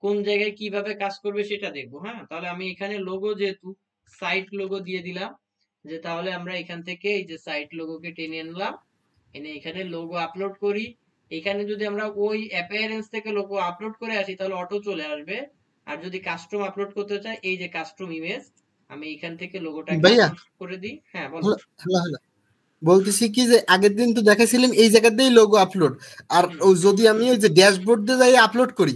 কোন জায়গায় কিভাবে কাজ করবে সেটা দেখবো। হ্যাঁ, তাহলে আমি এখানে লোগো, যেহেতু সাইট লোগো দিয়ে দিলাম, যে তাহলে আমরা এখান থেকে এই যে সাইট লোগোকে টেনে আনলাম, এনে এখানে লোগো আপলোড করি। এখানে যদি আমরা ওই অ্যাপিয়ারেন্স থেকে লোগো আপলোড করে আসি, তাহলে অটো চলে আসবে। আর যদি কাস্টম আপলোড করতে চাই, এই যে কাস্টম ইমেজ, আমি এখান থেকে লোগোটাকে ভাইয়া করে দিই। হ্যাঁ বলো। হ্যালো হ্যালো হ্যালো, বলতেছি কি যে আগের দিন তো দেখাইছিলেন এই জায়গাতেই লোগো আপলোড, আর যদি আমি ওই যে ড্যাশবোর্ড দিয়ে যাই আপলোড করি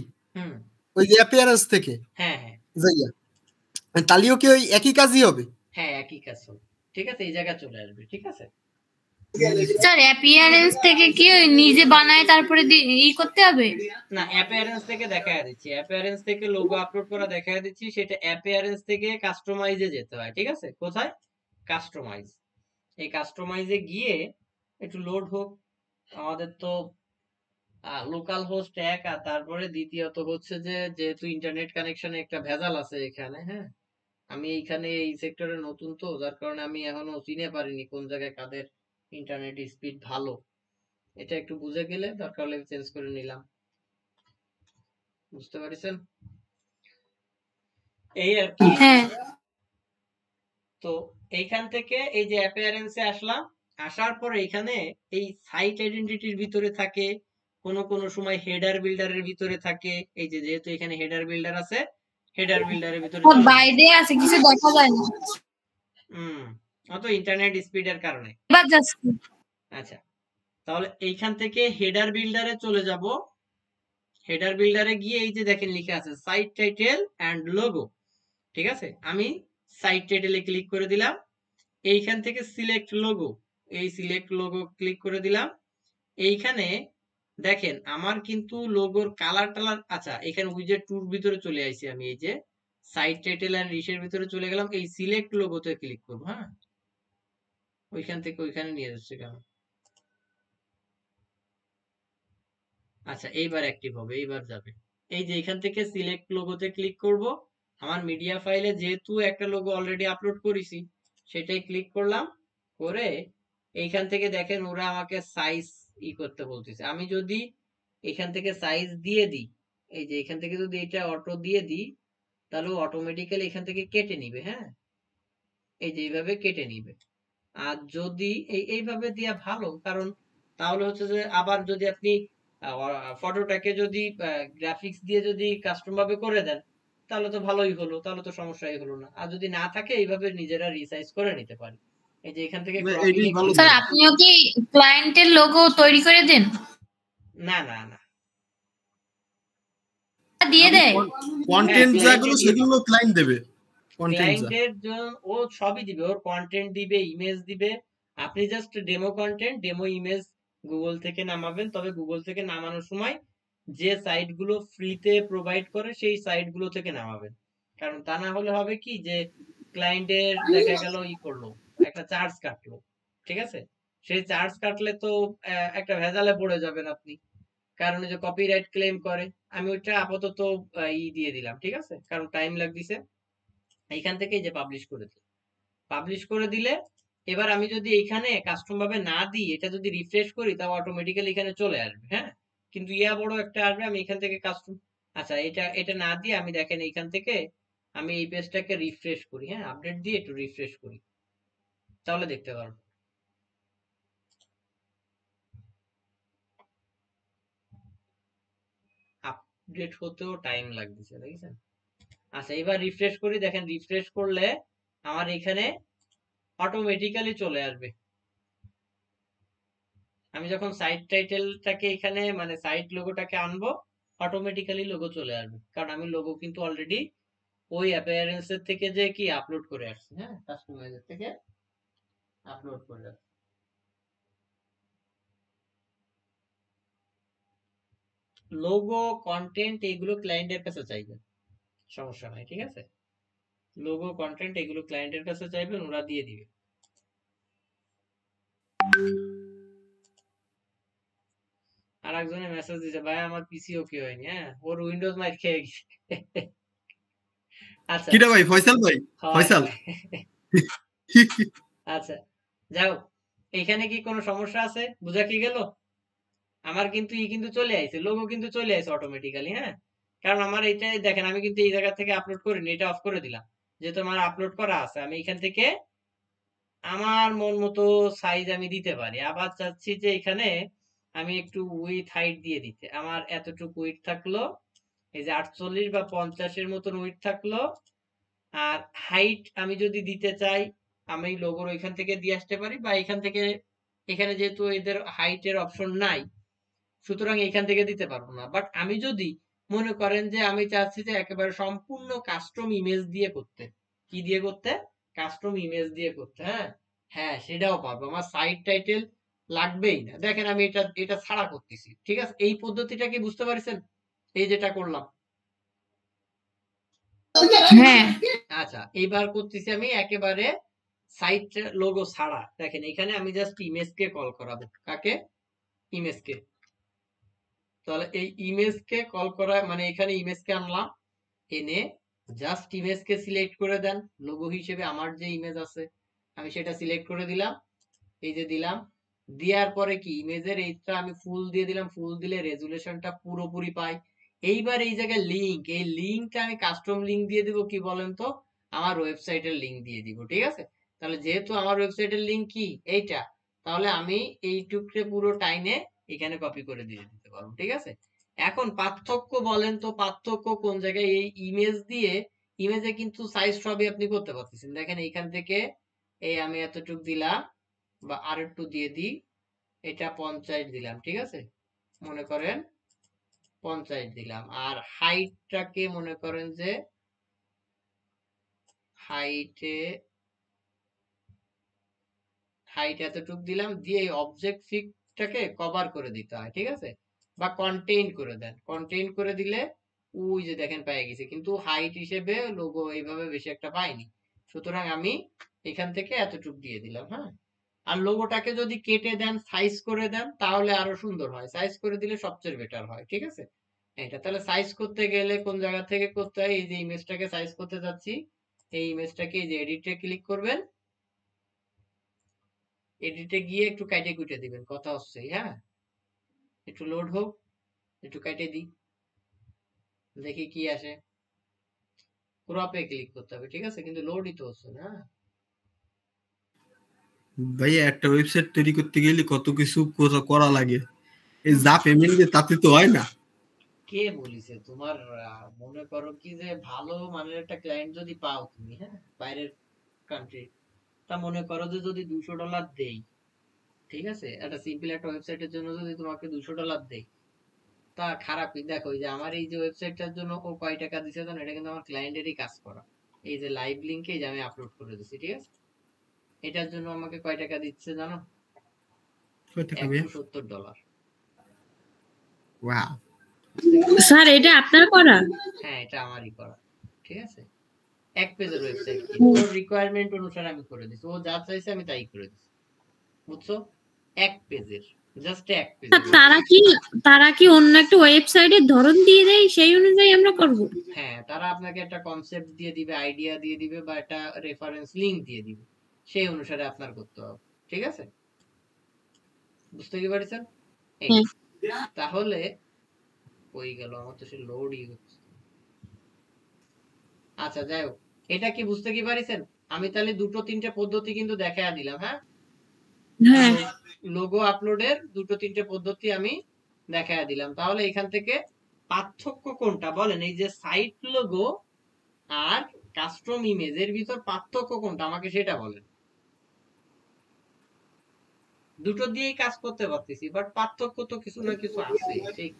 ওই যে অ্যাপিয়ারেন্স থেকে হ্যাঁ হ্যাঁ যাইয়া, তাহলেও কি ওই একই কাজই হবে? হ্যাঁ একই কাজ হবে, ঠিক আছে, এই জায়গায় চলে আসবে, ঠিক আছে। স্যার অ্যাপিয়ারেন্স থেকে কি ওই নিজে বানায় তারপরে ই করতে হবে? না, অ্যাপিয়ারেন্স থেকে দেখায় দিচ্ছি, অ্যাপিয়ারেন্স থেকে লোগো আপলোড করা দেখায় দিচ্ছি, সেটা অ্যাপিয়ারেন্স থেকে কাস্টমাইজে যেতে হয়, ঠিক আছে। কোথায়, কাস্টমাইজ, এই কাস্টমাইজে গিয়ে একটু লোড হোক। আমাদের তো লোকাল হোস্ট এক, আর তারপরে দ্বিতীয়ত হচ্ছে যে যেহেতু ইন্টারনেট কানেকশনে একটা ভেজাল আছে এখানে। হ্যাঁ, আমি এইখানে এই সেক্টরে নতুন, তো যার কারণে আমি এখনো চিনে পারিনি কোন জায়গায় কাদের ইন্টারনেট স্পিড ভালো। এটা একটু বুঝে গেলে দরকার হলে চেঞ্জ করে নিলাম, বুঝতে পারছেন, এই আর কি। হ্যাঁ তো এইখান থেকে এই যে অ্যাপিয়ারেন্সে আসলাম, আসার পর এখানে এই সাইট আইডেন্টিটির ভিতরে থাকে, কোন সময় হেডার বিল্ডারের ভিতরে থাকে। এই যে যেহেতু এখানে হেডার বিল্ডার আছে, হেডার বিল্ডারের ভিতরে বাইরে আছে, কিছু দেখা যায় না। অত ইন্টারনেট স্পিডের কারণে। এবার যাচ্ছে। আচ্ছা, তাহলে এইখান থেকে হেডার বিল্ডারে চলে যাব। হেডার বিল্ডারে গিয়ে এই যে দেখেন লেখা আছে সাইট টাইটেল এন্ড লোগো, ঠিক আছে। আমি সাইট টাইটেলে ক্লিক করে দিলাম, এইখান থেকে সিলেক্ট লোগো, এই সিলেক্ট লোগো ক্লিক করে দিলাম। এইখানে দেখেন আমার কিন্তু লোগোর কালার টালার, আচ্ছা এখানে উইজেট টুর ভিতরে চলে আইছি আমি, এই যে সাইট টাইটেল এন্ড রিসের ভিতরে চলে গেলাম, এই সিলেক্ট লোগোতে ক্লিক করব। হ্যাঁ, ওইখান থেকে ওইখানে নিয়ে যাচ্ছে কেন, আচ্ছা এইবার অ্যাক্টিভ হবে, এইবার যাবে। এই যে এখান থেকে সিলেক্ট লোগোতে ক্লিক করব। আমার মিডিয়া ফাইলে যেহেতু একটা লোগো অলরেডি আপলোড করেছি সেটাই ক্লিক করলাম, করে এইখান থেকে দেখেন ওরা আমাকে সাইজ করতে বলতেছে। আমি যদি এখান থেকে সাইজ দিয়ে দিই, এই যে এখান থেকে যদি এটা অটো দিয়ে দিই তাহলে অটোমেটিক্যালি এখান থেকে কেটে নিবে। হ্যাঁ, এই যে এইভাবে কেটে নিবে। আর যদি এইভাবে দেওয়া ভালো, কারণ তাহলে হচ্ছে যে আবার যদি আপনি ফটোটাকে যদি গ্রাফিক্স দিয়ে যদি কাস্টম ভাবে করে দেন তাহলে তো ভালোই হলো, তাহলে তো সমস্যাই হলো না। আর যদি না থাকে এইভাবে নিজেরা রিসাইজ করে নিতে পারি। এই যে এখান থেকে ক্রপিং এটাই এ ভালো। স্যার আপনিও কি ক্লায়েন্টের লোগো তৈরি করে দেন? না না না, দিয়ে দেয়? কন্টেন্ট হ্যাঁ, যেগুলো client-এ সেগুলো ক্লায়েন্ট দেবে। কন্টেন্ট যা ক্লায়েন্টের জন্য ও সবই দিবে, ওর কন্টেন্ট দিবে, ইমেজ দিবে। আপনি just demo content, demo image Google থেকে নামাবেন। তবে গুগল থেকে নামানোর সময় যে সাইট গুলো ফ্রিতে প্রোভাইড করে সেই সাইট গুলো থেকে নামাবেন। কারণ তা না হলে হবে কি যে ক্লায়েন্টের দেখা গেল করলো, একটা চার্জ কাটলো, ঠিক আছে, সেই চার্জ কাটলে তো একটা ভেজালে পড়ে যাবেন আপনি। কারণ যে কপিরাইট ক্লেম করে। আমি ওইটা আপাতত দিয়ে দিলাম, ঠিক আছে, কারণ টাইম লাগতেছে। এইখান থেকে যে পাবলিশ করে দিই, পাবলিশ করে দিলে এবার আমি যদি এইখানে কাস্টম ভাবে না দিই, এটা যদি রিফ্রেশ করি তাও অটোমেটিক্যালি এখানে চলে আসবে। হ্যাঁ, কিন্তু বড় একটা আসবে, আমি এখান থেকে কাস্টম, আচ্ছা এটা এটা না দিয়ে আমি দেখেন এইখান থেকে আমি এই পেজটাকে রিফ্রেশ করি। হ্যাঁ, আপডেট দিয়ে একটু রিফ্রেশ করি, তাহলে দেখতে পারবো। আপডেট হতেও টাইম লাগতেছে, দেখেছেন। আচ্ছা এবার রিফ্রেশ করি, দেখেন রিফ্রেশ করলে আমার এখানে অটোমেটিক্যালি চলে আসবে। আমি যখন সাইট টাইটেলটাকে এখানে মানে সাইট লোগোটাকে আনবো অটোমেটিক্যালি লোগো চলে আসবে, কারণ আমি লোগো কিন্তু অলরেডি ওই অ্যাপিয়ারেন্স এর থেকে যে কি আপলোড করে আসছি। হ্যাঁ, কাস্টমাইজার থেকে আপলোড করে আসছি। লোগো, কন্টেন্ট এগুলো ক্লায়েন্টের কাছে চাইবেন, সমস্যা নাই, ঠিক আছে। লোগো, কন্টেন্ট এগুলো ক্লায়েন্টের কাছে চাইবেন, ওরা দিয়ে দিবে। আর একজনের মেসেজ দিছে, ভাই আমার পিসি ওকে হয়নি। হ্যাঁ, ওর উইন্ডোজ মাইর খেয়ে গেছে। আচ্ছা, কিটা ভাই? ফয়সাল ভাই? হয় ফয়সাল হয়। আচ্ছা, যাও, এখানে কি কোনো সমস্যা আছে? বুঝা কি গেল? আমার কিন্তু কিন্তু চলে আইছে, লোগো কিন্তু চলে আইছে অটোমেটিক্যালি। হ্যাঁ, কারণ আমার এইটাই দেখেন, আমি কিন্তু এই জায়গা থেকে আপলোড করিনি, এটা অফ করে দিলাম। যেহেতু আমার আপলোড করা আছে, আমি এখান থেকে আমার মন মতো সাইজ আমি দিতে পারি। আবার চাচ্ছি যে এখানে আমি একটু উইথ হাইট দিয়ে দিতে, আমার এতটুকু উইথ থাকলো, এই যে 48 বা 50 এর মতন উইথ থাকলো। আর হাইট আমি যদি দিতে চাই আমি লোগোর ওইখান থেকে দিয়ে আসতে পারি, বা এখান থেকে, এখানে যেহেতু এদের হাইটের অপশন নাই সুতরাং এখান থেকে দিতে পারবো না। বাট আমি যদি মনে করেন যে আমি চাচ্ছি যে একেবারে সম্পূর্ণ কাস্টম ইমেজ দিয়ে করতে, কি দিয়ে করতে, কাস্টম ইমেজ দিয়ে করতে, হ্যাঁ হ্যাঁ সেটাও পারবো, আমার সাইট টাইটেল লাগবেই না। দেখেন আমি এটা এটা ছাড়া করতেছি, ঠিক আছে। এই পদ্ধতিটা কি বুঝতে পারছেন, এই যেটা করলাম? হ্যাঁ আচ্ছা, এইবার করতেছি আমি একেবারে সাইট লোগো ছাড়া। দেখেন এখানে আমি জাস্ট ইমেজকে কল করাবো, কাকে, ইমেজকে। তাহলে এই ইমেজকে কল করা মানে এখানে ইমেজকে আনলাম, এনে জাস্ট ইমেজকে সিলেক্ট করে দেন লোগো হিসেবে। আমার যে ইমেজ আছে আমি সেটা সিলেক্ট করে দিলাম, এই যে দিলাম। দেওয়ার পরে কি ইমেজের এইটা আমি ফুল দিয়ে দিলাম, ফুল দিলে রেজুলেশনটা পুরোপুরি পাই। এইবার এই জায়গায় লিংক, এই লিংকটা আমি কাস্টম লিংক দিয়ে দিব, কি বলেন তো, আমার ওয়েবসাইটের লিংক দিয়ে দিব, ঠিক আছে। তাহলে যেহেতু আমার ওয়েবসাইটের লিংক কি এইটা, তাহলে আমি এইটুকরে পুরো টাইনে এখানে কপি করে দিয়ে দিতে পারবো, ঠিক আছে। এখন পার্থক্য বলেন তো, পার্থক্য কোন জায়গায়? এই ইমেজ দিয়ে, ইমেজে কিন্তু সাইজ সবই আপনি করতে পারতেছেন। দেখেন এইখান থেকে এই আমি এতটুক দিলাম, বা আর একটু দিয়ে দিই, এটা 50 দিলাম, ঠিক আছে, মনে করেন 50 দিলাম। আর হাইটটাকে মনে করেন যে হাইটে, হাইট এতটুক দিলাম, দিয়ে এই অবজেক্ট ফিক্সটাকে কভার করে দিতে হয়, ঠিক আছে, বা কন্টেইন করে দেন। কন্টেইন করে দিলে ওই যে দেখেন পেয়ে গেছে, কিন্তু হাইট হিসেবে লোগো এইভাবে বেশি একটা পাইনি। সুতরাং আমি এখান থেকে এতটুক দিয়ে দিলাম। হ্যাঁ, আর লোগোটাকে যদি কেটে দেন, সাইজ করে দেন, তাহলে আরো সুন্দর হয়। সাইজ করে দিলে সবচেয়ে বেটার হয়, ঠিক আছে। এটা তাহলে সাইজ করতে গেলে কোন জায়গা থেকে করতে হয়, এই যে ইমেজটাকে সাইজ করতে যাচ্ছি, এই ইমেজটাকে এই যে এডিটে ক্লিক করবেন, এডিটে গিয়ে একটু কাটে কুটে দিবেন, কথা হচ্ছে, হ্যাঁ একটু লোড হোক, একটু কাটে দিই, দেখি কি আসে। ক্রপে ক্লিক করতে হবে, ঠিক আছে, কিন্তু লোডই তো হচ্ছে না। ভাইয়া একটা ওয়েবসাইট তৈরি করতে গেলে কত কিছু করা লাগে, এই যা পেমেন্ট দিয়ে তাতে তো হয় না। কে বলিছে তোমার, মনে করো কি যে ভালো মানের একটা ক্লায়েন্ট যদি পাও তুমি, হ্যাঁ বাইরের কান্ট্রি, তা মনে করো যে যদি $200 দেই, ঠিক আছে, একটা সিম্পল একটা ওয়েবসাইটের জন্য যদি তোমাকে $200 দেই, তা খারাপই। দেখো এই যে আমার এই যে ওয়েবসাইটটার জন্য ও কয় টাকা দিছে জানো, এটা কিন্তু আমার ক্লায়েন্টেরই কাজ করা। এই যে লাইভ লিংকে যে আমি আপলোড করে দিচ্ছি, ঠিক আছে, এটার জন্য আমাকে কয় টাকা দিচ্ছে জানো, কত টাকা ভাইয়া? $170। ওয়াও। স্যার এটা আপনার করা? হ্যাঁ এটা আমারই করা, ঠিক আছে, এক পেজের ওয়েবসাইট, কি ওর রিকোয়ারমেন্ট অনুসারে আমি করে দিছি, ও যা চাইছে আমি তাই করে দিছি, বুঝছো, এক পেজের, জাস্ট এক স্যার পেজের। তারা কি অন্য একটা ওয়েবসাইটের ধরন দিয়ে দেয়, সেই অনুযায়ী আমরা করব? হ্যাঁ তারা আপনাকে একটা কনসেপ্ট দিয়ে দিবে, আইডিয়া দিয়ে দিবে, বা একটা রেফারেন্স লিংক দিয়ে দিবে, সেই অনুসারে আপনার করতে হবে, ঠিক আছে, বুঝতে কি পারছেন? এই হ্যাঁ। তাহলে হয়ে গেল, আমার তো সে লোডই হচ্ছে। আচ্ছা যাই হোক, এটা কি বুঝতে কি পারিছেন? আমি তাহলে দুটো তিনটে পদ্ধতি কিন্তু দেখায়া দিলাম, হ্যাঁ হ্যাঁ লোগো আপলোডের দুটো তিনটে পদ্ধতি আমি দেখায়া দিলাম। তাহলে এখান থেকে পার্থক্য কোনটা বলেন, এই যে সাইট লোগো আর কাস্টম ইমেজের ভিতর পার্থক্য কোনটা আমাকে সেটা বলেন। দুটো দিয়েই কাজ করতে পারতেছি, বাট পার্থক্য তো কিছু না কিছু আছে, সেই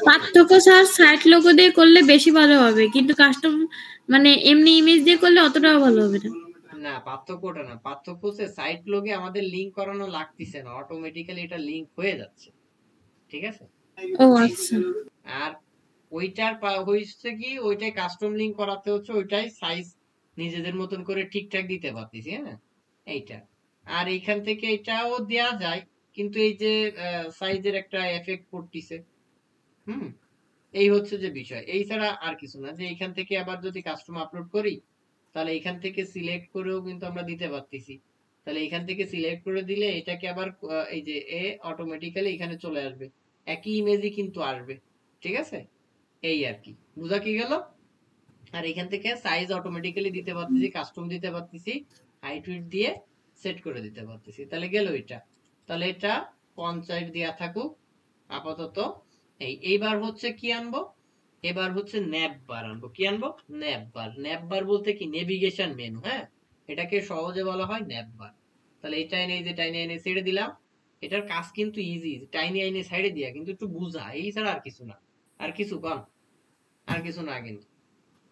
পার্থক্য স্যার সাইট লোগো দিয়ে করলে বেশি ভালো হবে, কিন্তু কাস্টম মানে এমনি ইমেজ দিয়ে করলে অতটাও ভালো হবে না। না পার্থক্যটা না, পার্থক্য হচ্ছে সাইট লোগে আমাদের লিংক করানো লাগতেছে না, অটোমেটিক্যালি এটা লিংক হয়ে যাচ্ছে, ঠিক আছে, ও আচ্ছা। আর ওইটার হইছে কি, ওইটাই কাস্টম লিংক করাতে হচ্ছে, ওইটাই সাইজ নিজেদের মতন করে ঠিকঠাক দিতে পারতেছি, হ্যাঁ এইটা। আর এইখান থেকে এটাও দেয়া যায়, কিন্তু এই যে সাইজের একটা এফেক্ট পড়তিছে, হুম, এই হচ্ছে যে বিষয়, এই ছাড়া আর কিছু না। যে এইখান থেকে আবার যদি কাস্টম আপলোড করি, তাহলে এইখান থেকে সিলেক্ট করেও কিন্তু আমরা দিতে পারতেছি, তাহলে এইখান থেকে সিলেক্ট করে দিলে এটাকে আবার এই যে এ অটোমেটিক্যালি এখানে চলে আসবে, একই ইমেজই কিন্তু আসবে, ঠিক আছে, এই আর কি, বুঝা কি গেল? আর এখান থেকে সাইজ অটোমেটিক্যালি দিতে পারতেছি, কাস্টম দিতে পারতেছি, হাইট উইডথ দিয়ে সেট করে দিতে পারতেছি, তাহলে গেল এটা। তাহলে এটা 50 দেয়া থাকুক আপাতত। এইবার হচ্ছে কি আনবো, এবার হচ্ছে ন্যাপ বার আনবো। কি আনবো? ন্যাপ বার। ন্যাপ বার বলতে কি, নেভিগেশন মেনু, হ্যাঁ এটাকে সহজে বলা হয় ন্যাপ বার। তাহলে এটা এনে, এই যে টাইনি এনে ছেড়ে দিলাম, এটার কাজ কিন্তু ইজি, টাইনি আইনে সাইডে দিয়া কিন্তু একটু বুঝা, এই ছাড়া আর কিছু না, আর কিছু কম, আর কিছু না কিন্তু।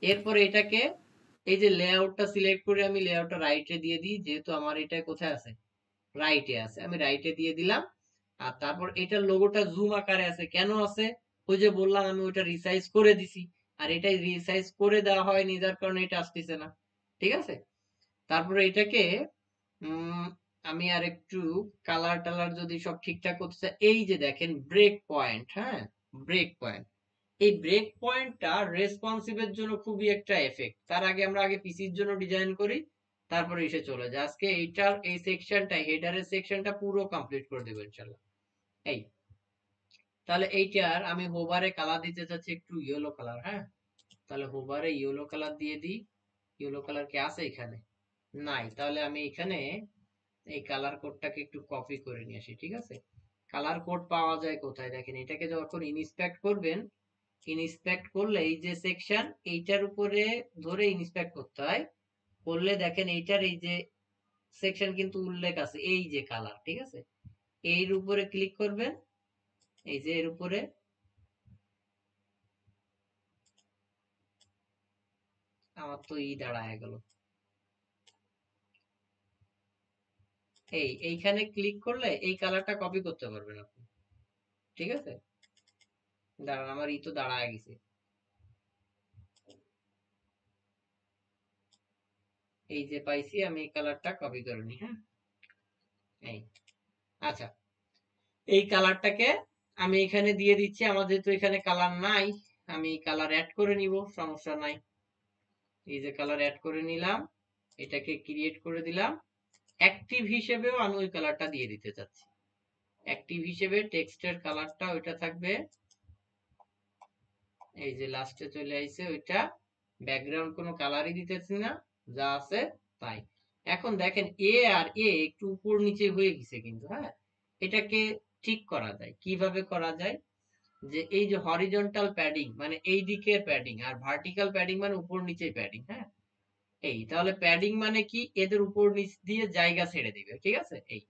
এরপরে এটাকে এই যে লেআউটটা সিলেক্ট করে আমি লেআউটটা রাইটে দিয়ে দিই, যেহেতু আমার এটা কোথায় আছে, রাইটে আছে, আমি রাইটে দিয়ে দিলাম। আর তারপর এটার লোগোটা জুম আকারে আছে, কেন আছে, ওই যে বললাম আমি ওইটা রিসাইজ করে দিছি, আর এটাই রিসাইজ করে দেওয়া হয়নি, যার কারণে এটা আসতেছে না, ঠিক আছে। তারপরে এটাকে আমি আর একটু কালার টালার যদি সব ঠিকঠাক করতে চাই, এই যে দেখেন ব্রেক পয়েন্ট, হ্যাঁ ব্রেক পয়েন্ট, এই ব্রেক পয়েন্টটা রেসপন্সিভের জন্য খুবই একটা এফেক্ট। তার আগে আমরা আগে পিসির জন্য ডিজাইন করি, তারপরে এসে চলে যায়। আজকে এইটার এই সেকশনটা, হেডারের সেকশনটা পুরো কমপ্লিট করে দেবো ইনশাআল্লাহ। এই তাহলে এইটার আমি হোভারে কালার দিতে চাচ্ছি একটু ইয়েলো কালার, হ্যাঁ তাহলে হোভারে ইয়েলো কালার দিয়ে দিই। ইয়েলো কালার কি আছে এখানে? নাই, তাহলে আমি এখানে এই কালার কোডটাকে একটু কপি করে নিয়ে আসি, ঠিক আছে। কালার কোড পাওয়া যায় কোথায় দেখেন, এটাকে যখন ইনস্পেক্ট করবেন, ইনস্পেক্ট করলে এই যে সেকশন, এইটার উপরে ধরে ইনস্পেক্ট করতে হয়, করলে দেখেন এইটার এই যে সেকশন কিন্তু উল্লেখ আছে, এই যে কালার, ঠিক আছে, এর উপরে ক্লিক করবেন, এই যে এর উপরে, আমার তো দাঁড়ায় গেল, এইখানে ক্লিক করলে এই কালারটা কপি করতে পারবেন আপনি, ঠিক আছে। দাঁড়ান, আমার তো দাঁড়ায় গেছে, এই যে পাইছি, আমি এই কালারটা কপি করে নি, হ্যাঁ এই, আচ্ছা এই কালারটাকে আমি এখানে দিয়ে দিচ্ছি, আমাদের তো এখানে কালার নাই, আমি কালার অ্যাড করে নিব, সমস্যা নাই। এই যে কালার অ্যাড করে নিলাম, এটাকে ক্রিয়েট করে দিলাম। অ্যাক্টিভ হিসেবেও আমি ওই কালারটা দিয়ে দিতে চাচ্ছি। অ্যাক্টিভ হিসেবে টেক্সটের কালারটা ওইটা থাকবে, এই যে লাস্টে চলে আইছে ওইটা। ব্যাকগ্রাউন্ড কোনো কালারই দিতেছি না, যা আছে তাই। এখন দেখেন এ আর এ একটু উপর নিচে হয়ে গেছে কিন্তু, হ্যাঁ এটাকে ঠিক করা যায়। কিভাবে করা যায়, যে এই যে হরিজন্টাল প্যাডিং মানে এই দিকের প্যাডিং, আর ভার্টিক্যাল প্যাডিং মানে উপর নিচে প্যাডিং, হ্যাঁ এই তাহলে প্যাডিং মানে কি, এদের উপর নিচ দিয়ে জায়গা ছেড়ে দিবে, ঠিক আছে। এই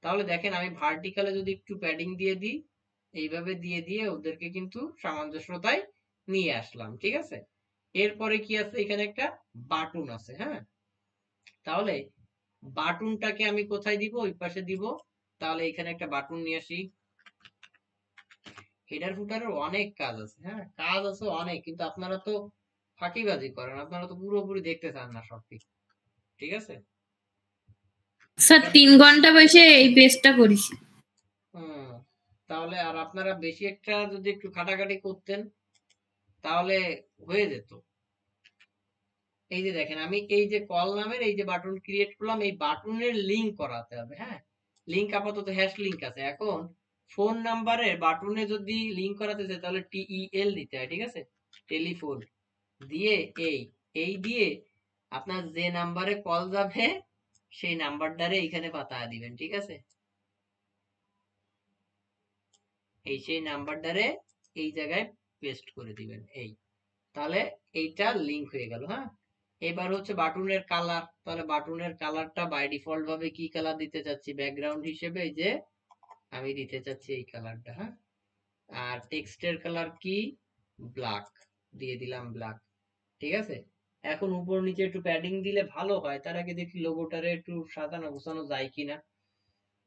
তাহলে দেখেন আমি ভার্টিক্যালে যদি একটু প্যাডিং দিয়ে দিই, এইভাবে দিয়ে দিয়ে ওদেরকে কিন্তু সামঞ্জস্যতায় নিয়ে আসলাম, ঠিক আছে। এরপরে কি আছে, এখানে একটা বাটন আছে, হ্যাঁ তাহলে বাটনটাকে আমি কোথায় দিব, ওই পাশে দিব। তাহলে এখানে একটা বাটন নিয়ে আসি। হেডার ফুটারের অনেক কাজ আছে, হ্যাঁ কাজ আছে অনেক, কিন্তু আপনারা তো ফাঁকিবাজি করেন, আপনারা তো পুরোপুরি দেখতে চান না সব ঠিক, ঠিক আছে। স্যার 3 ঘন্টা বসে এই পেজটা করেছি। হুম, তাহলে আর আপনারা বেশি একটা যদি একটু খাটাখাটি করতেন তাহলে হয়ে যেত। এই যে দেখেন আমি এই যে কল নামের এই যে বাটন ক্রিয়েট করলাম, এই বাটনের লিংক করাতে হবে, হ্যাঁ লিংক আপাতত হ্যাশ লিংক আছে। এখন ফোন নাম্বারের বাটনে যদি লিংক করাতে চাই তাহলে টিইএল দিতে হয়, ঠিক আছে, টেলিফোন দিয়ে এই দিয়ে আপনার যে নাম্বারে কল যাবে সেই নাম্বারটারে এইখানে পাঠায় দিবেন, ঠিক আছে। এই সেই নাম্বারটারে এই জায়গায় পেস্ট করে দিবেন, এই তাহলে এইটা লিংক হয়ে গেল, হ্যাঁ। এবার হচ্ছে বাটনের কালার, তাহলে বাটনের কালারটা বাই ডিফল্ট ভাবে কি কালার দিতে চাচ্ছি, ব্যাকগ্রাউন্ড হিসেবে এই যে আমি দিতে চাচ্ছি এই কালারটা, হ্যাঁ। আর টেক্সটের কালার কি, ব্ল্যাক দিয়ে দিলাম, ব্ল্যাক, ঠিক আছে। এখন উপর নিচে একটু প্যাডিং দিলে ভালো হয়, তার আগে দেখি লোগোটারে একটু সাজানো গোছানো যায় কিনা।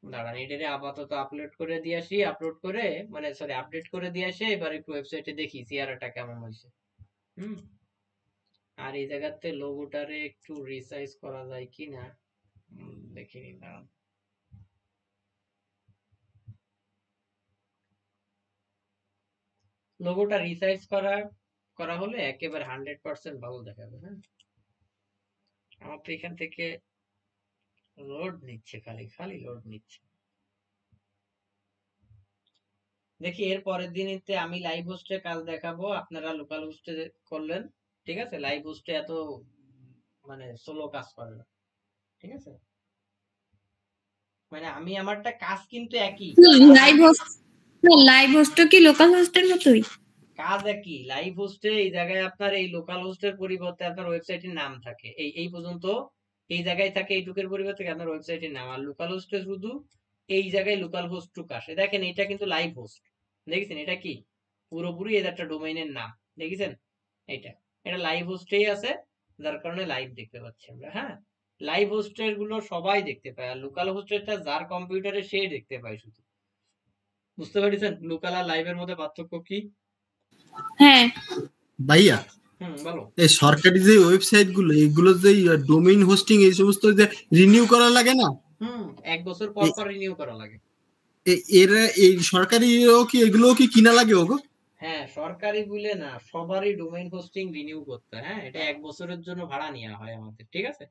দাঁড়ান এটারে আপাতত আপলোড করে দিয়ে আসি, আপলোড করে মানে সরি আপডেট করে দিয়ে আসে, এবার একটু ওয়েবসাইটে দেখি চেহারাটা কেমন হয়েছে। হুম, আর এই জায়গাতে লোগোটারে একটু রিসাইজ করা যায় কিনা দেখে নিলাম। লোগোটা রিসাইজ করা হলে একেবারে 100% ভালো দেখাবে, হ্যাঁ। আমার তো এখান থেকে লোড নিচ্ছে, খালি খালি লোড নিচ্ছে। দেখি এর পরের দিনতে আমি লাইভ হোস্টে কাজ দেখাবো, আপনারা লোকাল হোস্টে করলেন, ঠিক আছে। লাইভ হোস্টে এত মানে সোলো কাজ করে না, ঠিক আছে। মানে আমি আমারটা কাজ কিন্তু একই, লাইভ হোস্ট, লাইভ হোস্ট কি লোকাল হোস্টের মতোই? কাজ একই। লাইভ হোস্টে এই জায়গায় আপনার এই লোকাল হোস্টের পরিবর্তে আপনার ওয়েবসাইটের নাম থাকে, এই পর্যন্ত এই জায়গায় থাকে, এইটুকের পরিবর্তে আপনার ওয়েবসাইটের নাম। আর লোকাল হোস্টে শুধু এই জায়গায় লোকাল হোস্ট টুক আসে। দেখেন এটা কিন্তু লাইভ হোস্ট, দেখেছেন এটা কি পুরোপুরি এটা একটা ডোমেইনের নাম, দেখেছেন এটা এটা লাইভ হোস্টেই আছে, যার কারণে লাইভ দেখতে পাচ্ছি আমরা, হ্যাঁ। লাইভ হোস্টের গুলো সবাই দেখতে পায়, আর লোকাল হোস্টেরটা যার কম্পিউটারে সে দেখতে পায় শুধু। বুঝতে পেরেছেন লোকাল আর লাইভের মধ্যে পার্থক্য কি? হ্যাঁ ভাইয়া বলো। এই সরকারি যে ওয়েবসাইট গুলো এগুলো যে ডোমেইন হোস্টিং এই সমস্ত যে রিনিউ করা লাগে না, 1 বছর পর পর রিনিউ করা লাগে। এরা এই সরকারি কি এগুলো কি কিনা লাগে ওগো? হ্যাঁ সরকারি বলে না, সবারই ডোমেইন হোস্টিং রিনিউ করতে হয়, হ্যাঁ এটা 1 বছরের জন্য ভাড়া নেওয়া হয় আমাদের, ঠিক আছে।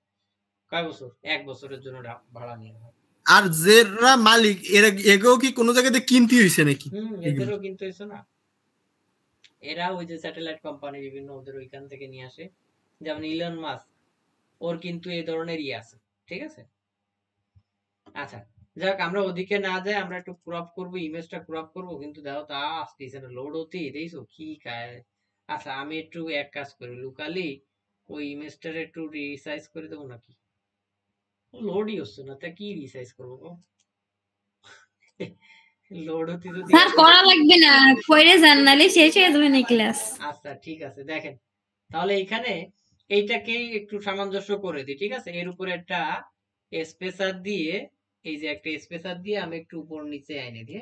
কয় বছর? 1 বছরের জন্য ভাড়া নেওয়া হয়। আর যারা মালিক এরা এগো কি কোনো জায়গাতে কিনতে হইছে নাকি? এদেরও কিন্তু হইছে না, এরা ওই যে স্যাটেলাইট কোম্পানি বিভিন্ন ওদের ওইখান থেকে নিয়ে আসে, যেমন ইলন মাস্ক, ওর কিন্তু এই ধরনের আছে, ঠিক আছে। আচ্ছা যাক আমরা ওদিকে না যাই, আমরা একটু ক্রপ করব, ইমেজটা ক্রপ করব, কিন্তু দেখো তা আসতেছে না, লোড হতেই দেখছো কি খায়। আচ্ছা আমি একটু এক কাজ করি, লোকালি ওই ইমেজটার একটু রিসাইজ করে দেবো নাকি, লোডই হচ্ছে না, তা কি রিসাইজ করবো লোড হতে যদি স্যার করা লাগবে না, কইরে যান নালে শেষ হয়ে যাবে না ক্লাস। আচ্ছা ঠিক আছে, দেখেন তাহলে এখানে এইটাকেই একটু সামঞ্জস্য করে দিই, ঠিক আছে। এর উপরে একটা স্পেসার দিয়ে, এই যে একটা স্পেসার দিয়ে আমি একটু উপর নিচে এনে দিই,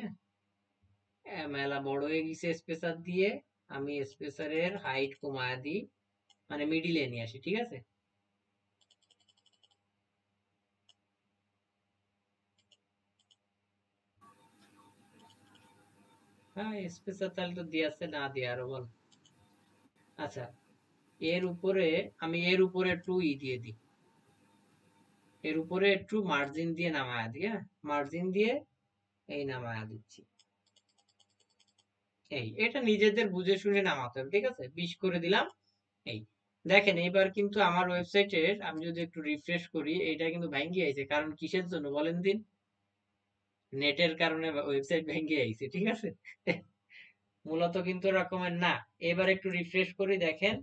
হ্যাঁ মেলা বড় হয়ে গেছে, স্পেসার দিয়ে আমি স্পেসারের হাইট কমায় দিই, মানে মিডিলে নিয়ে আসি, ঠিক আছে। হ্যাঁ স্পেশাল তাহলে তো দিয়ে আছে, না দিয়ে আরো বল। আচ্ছা এর উপরে আমি এর উপরে একটু দিয়ে দিই, এর উপরে একটু মার্জিন দিয়ে নামায়া দিই। হ্যাঁ মার্জিন দিয়ে এই নামায়া দিচ্ছি। এই এটা নিজেদের বুঝে শুনে নামাতে হবে, ঠিক আছে? 20 করে দিলাম। এই দেখেন এবার কিন্তু আমার ওয়েবসাইটের আমি যদি একটু রিফ্রেশ করি, এটা কিন্তু ভেঙে আইছে। কারণ কিসের জন্য বলেন দিন? নেটের কারণে ওয়েবসাইট ভেঙে আইছে, ঠিক আছে? মূলত কিন্তু এরকমের না। এবার একটু রিফ্রেশ করি, দেখেন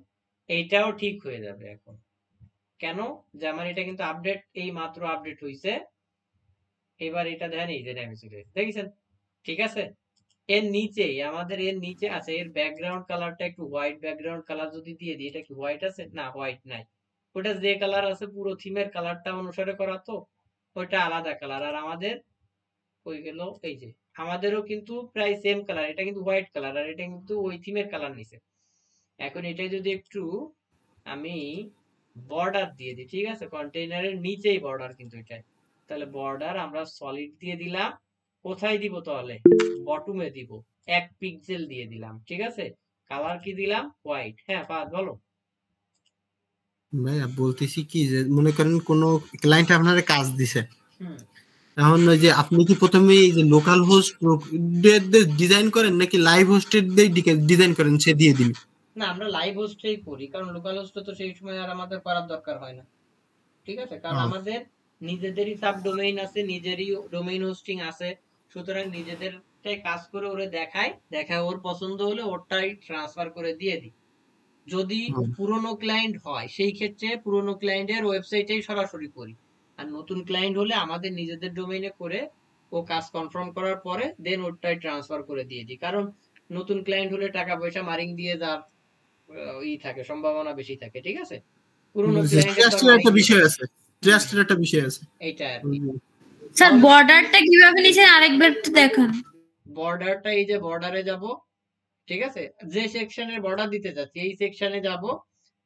এইটাও ঠিক হয়ে যাবে এখন। কেন? যে আমার এটা কিন্তু আপডেট, এই মাত্র আপডেট হইছে। এবার এটা দেখেন এই যে নেমে চলে এসেছে, দেখেছেন? ঠিক আছে। এর নিচেই আমাদের এর নিচে আছে, এর ব্যাকগ্রাউন্ড কালারটা একটু হোয়াইট ব্যাকগ্রাউন্ড কালার যদি দিয়ে দিই, এটা কি হোয়াইট আছে? না হোয়াইট নাই। ওটা যে কালার আছে পুরো থিমের কালারটা অনুসারে করা, তো ওইটা আলাদা কালার। আর আমাদের ওই গেল এই যে আমাদেরও কিন্তু প্রায় সেম কালার, এটা কিন্তু হোয়াইট কালার আর এটা কিন্তু ওই থিমের কালার নিছে। এখন এটা যদি একটু আমি বর্ডার দিয়ে দিই, ঠিক আছে? কন্টেইনারের নিচেই বর্ডার কিন্তু এটা, তাহলে বর্ডার আমরা সলিড দিয়ে দিলাম। কোথায় দিব তাহলে? বটমে দিব। 1 পিক্সেল দিয়ে দিলাম, ঠিক আছে? কালার কি দিলাম? হোয়াইট। হ্যাঁ ফাহাদ বলো। ভাইয়া বলতেছি কি, যে মনে করেন কোন ক্লায়েন্ট আপনার কাজ দিছে, হুম। এখন ওই যে আপনি কি প্রথমে এই যে লোকাল হোস্ট ডিজাইন করেন নাকি লাইভ হোস্টের ডিজাইন করেন সে দিয়ে দিন? না আমরা লাইভ হোস্টেই করি, কারণ লোকাল হোস্ট তো সেই সময় আর আমাদের করার দরকার হয় না, ঠিক আছে? কারণ আমাদের নিজেদেরই সাব ডোমেইন আছে, নিজেরই ডোমেইন হোস্টিং আছে। সুতরাং নিজেদেরটাই কাজ করে ওরে দেখায় ওর পছন্দ হলে ওরটাই ট্রান্সফার করে দিয়ে দিই। যদি পুরনো ক্লায়েন্ট হয় সেই ক্ষেত্রে পুরনো ক্লায়েন্টের ওয়েবসাইটেই সরাসরি করি। আর নতুন ক্লায়েন্ট হলে আমাদের নিজেদের ডোমেইনে করে ও কাজ কনফার্ম করার পরে দেন ওরটাই ট্রান্সফার করে দিয়ে দিই। কারণ নতুন ক্লায়েন্ট হলে টাকা পয়সা মারিং দিয়ে যাওয়ার থাকে, সম্ভাবনা বেশি থাকে, ঠিক আছে? পুরনো ক্লায়েন্টের তো আর ট্রাস্টের মারিং একটা দিয়ে বিষয় আছে, ট্রাস্টের একটা বিষয় আছে। এইটা আর কি। স্যার বর্ডারটা কিভাবে নিছেন আরেকবার একটু দেখান। বর্ডারটা এই যে বর্ডারে যাব, ঠিক আছে? যে সেকশনের বর্ডার দিতে যাচ্ছি এই সেকশনে যাব,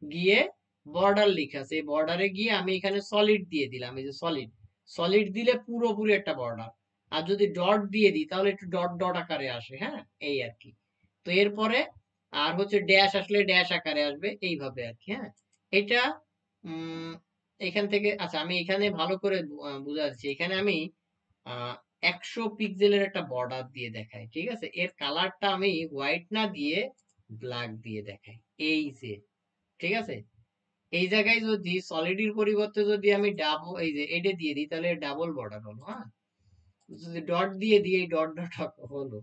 গিয়ে বর্ডার লেখা আছে, এই বর্ডারে গিয়ে আমি এখানে সলিড দিয়ে দিলাম। এই যে সলিড, সলিড দিলে পুরোপুরি একটা বর্ডার। আর যদি ডট দিয়ে দিই তাহলে একটু ডট ডট আকারে আসে। হ্যাঁ এই আর কি। তো এরপরে আর হচ্ছে ড্যাশ আসলে ড্যাশ আকারে আসবে, এইভাবে আর কি। হ্যাঁ এটা এখান থেকে আচ্ছা আমি এখানে ভালো করে বুঝাচ্ছি। এখানে আমি 100 পিক্সেলের একটা বর্ডার দিয়ে দেখাই, ঠিক আছে? এর কালারটা আমি হোয়াইট না দিয়ে ব্ল্যাক দিয়ে দেখাই, এই যে, ঠিক আছে? এই জায়গায় যদি সলিডের পরিবর্তে যদি আমি ডাবল এই যে এটা দিয়ে দিই তাহলে ডাবল বর্ডার হলো। হ্যাঁ যদি ডট দিয়ে দিই এই ডট ডট হলো,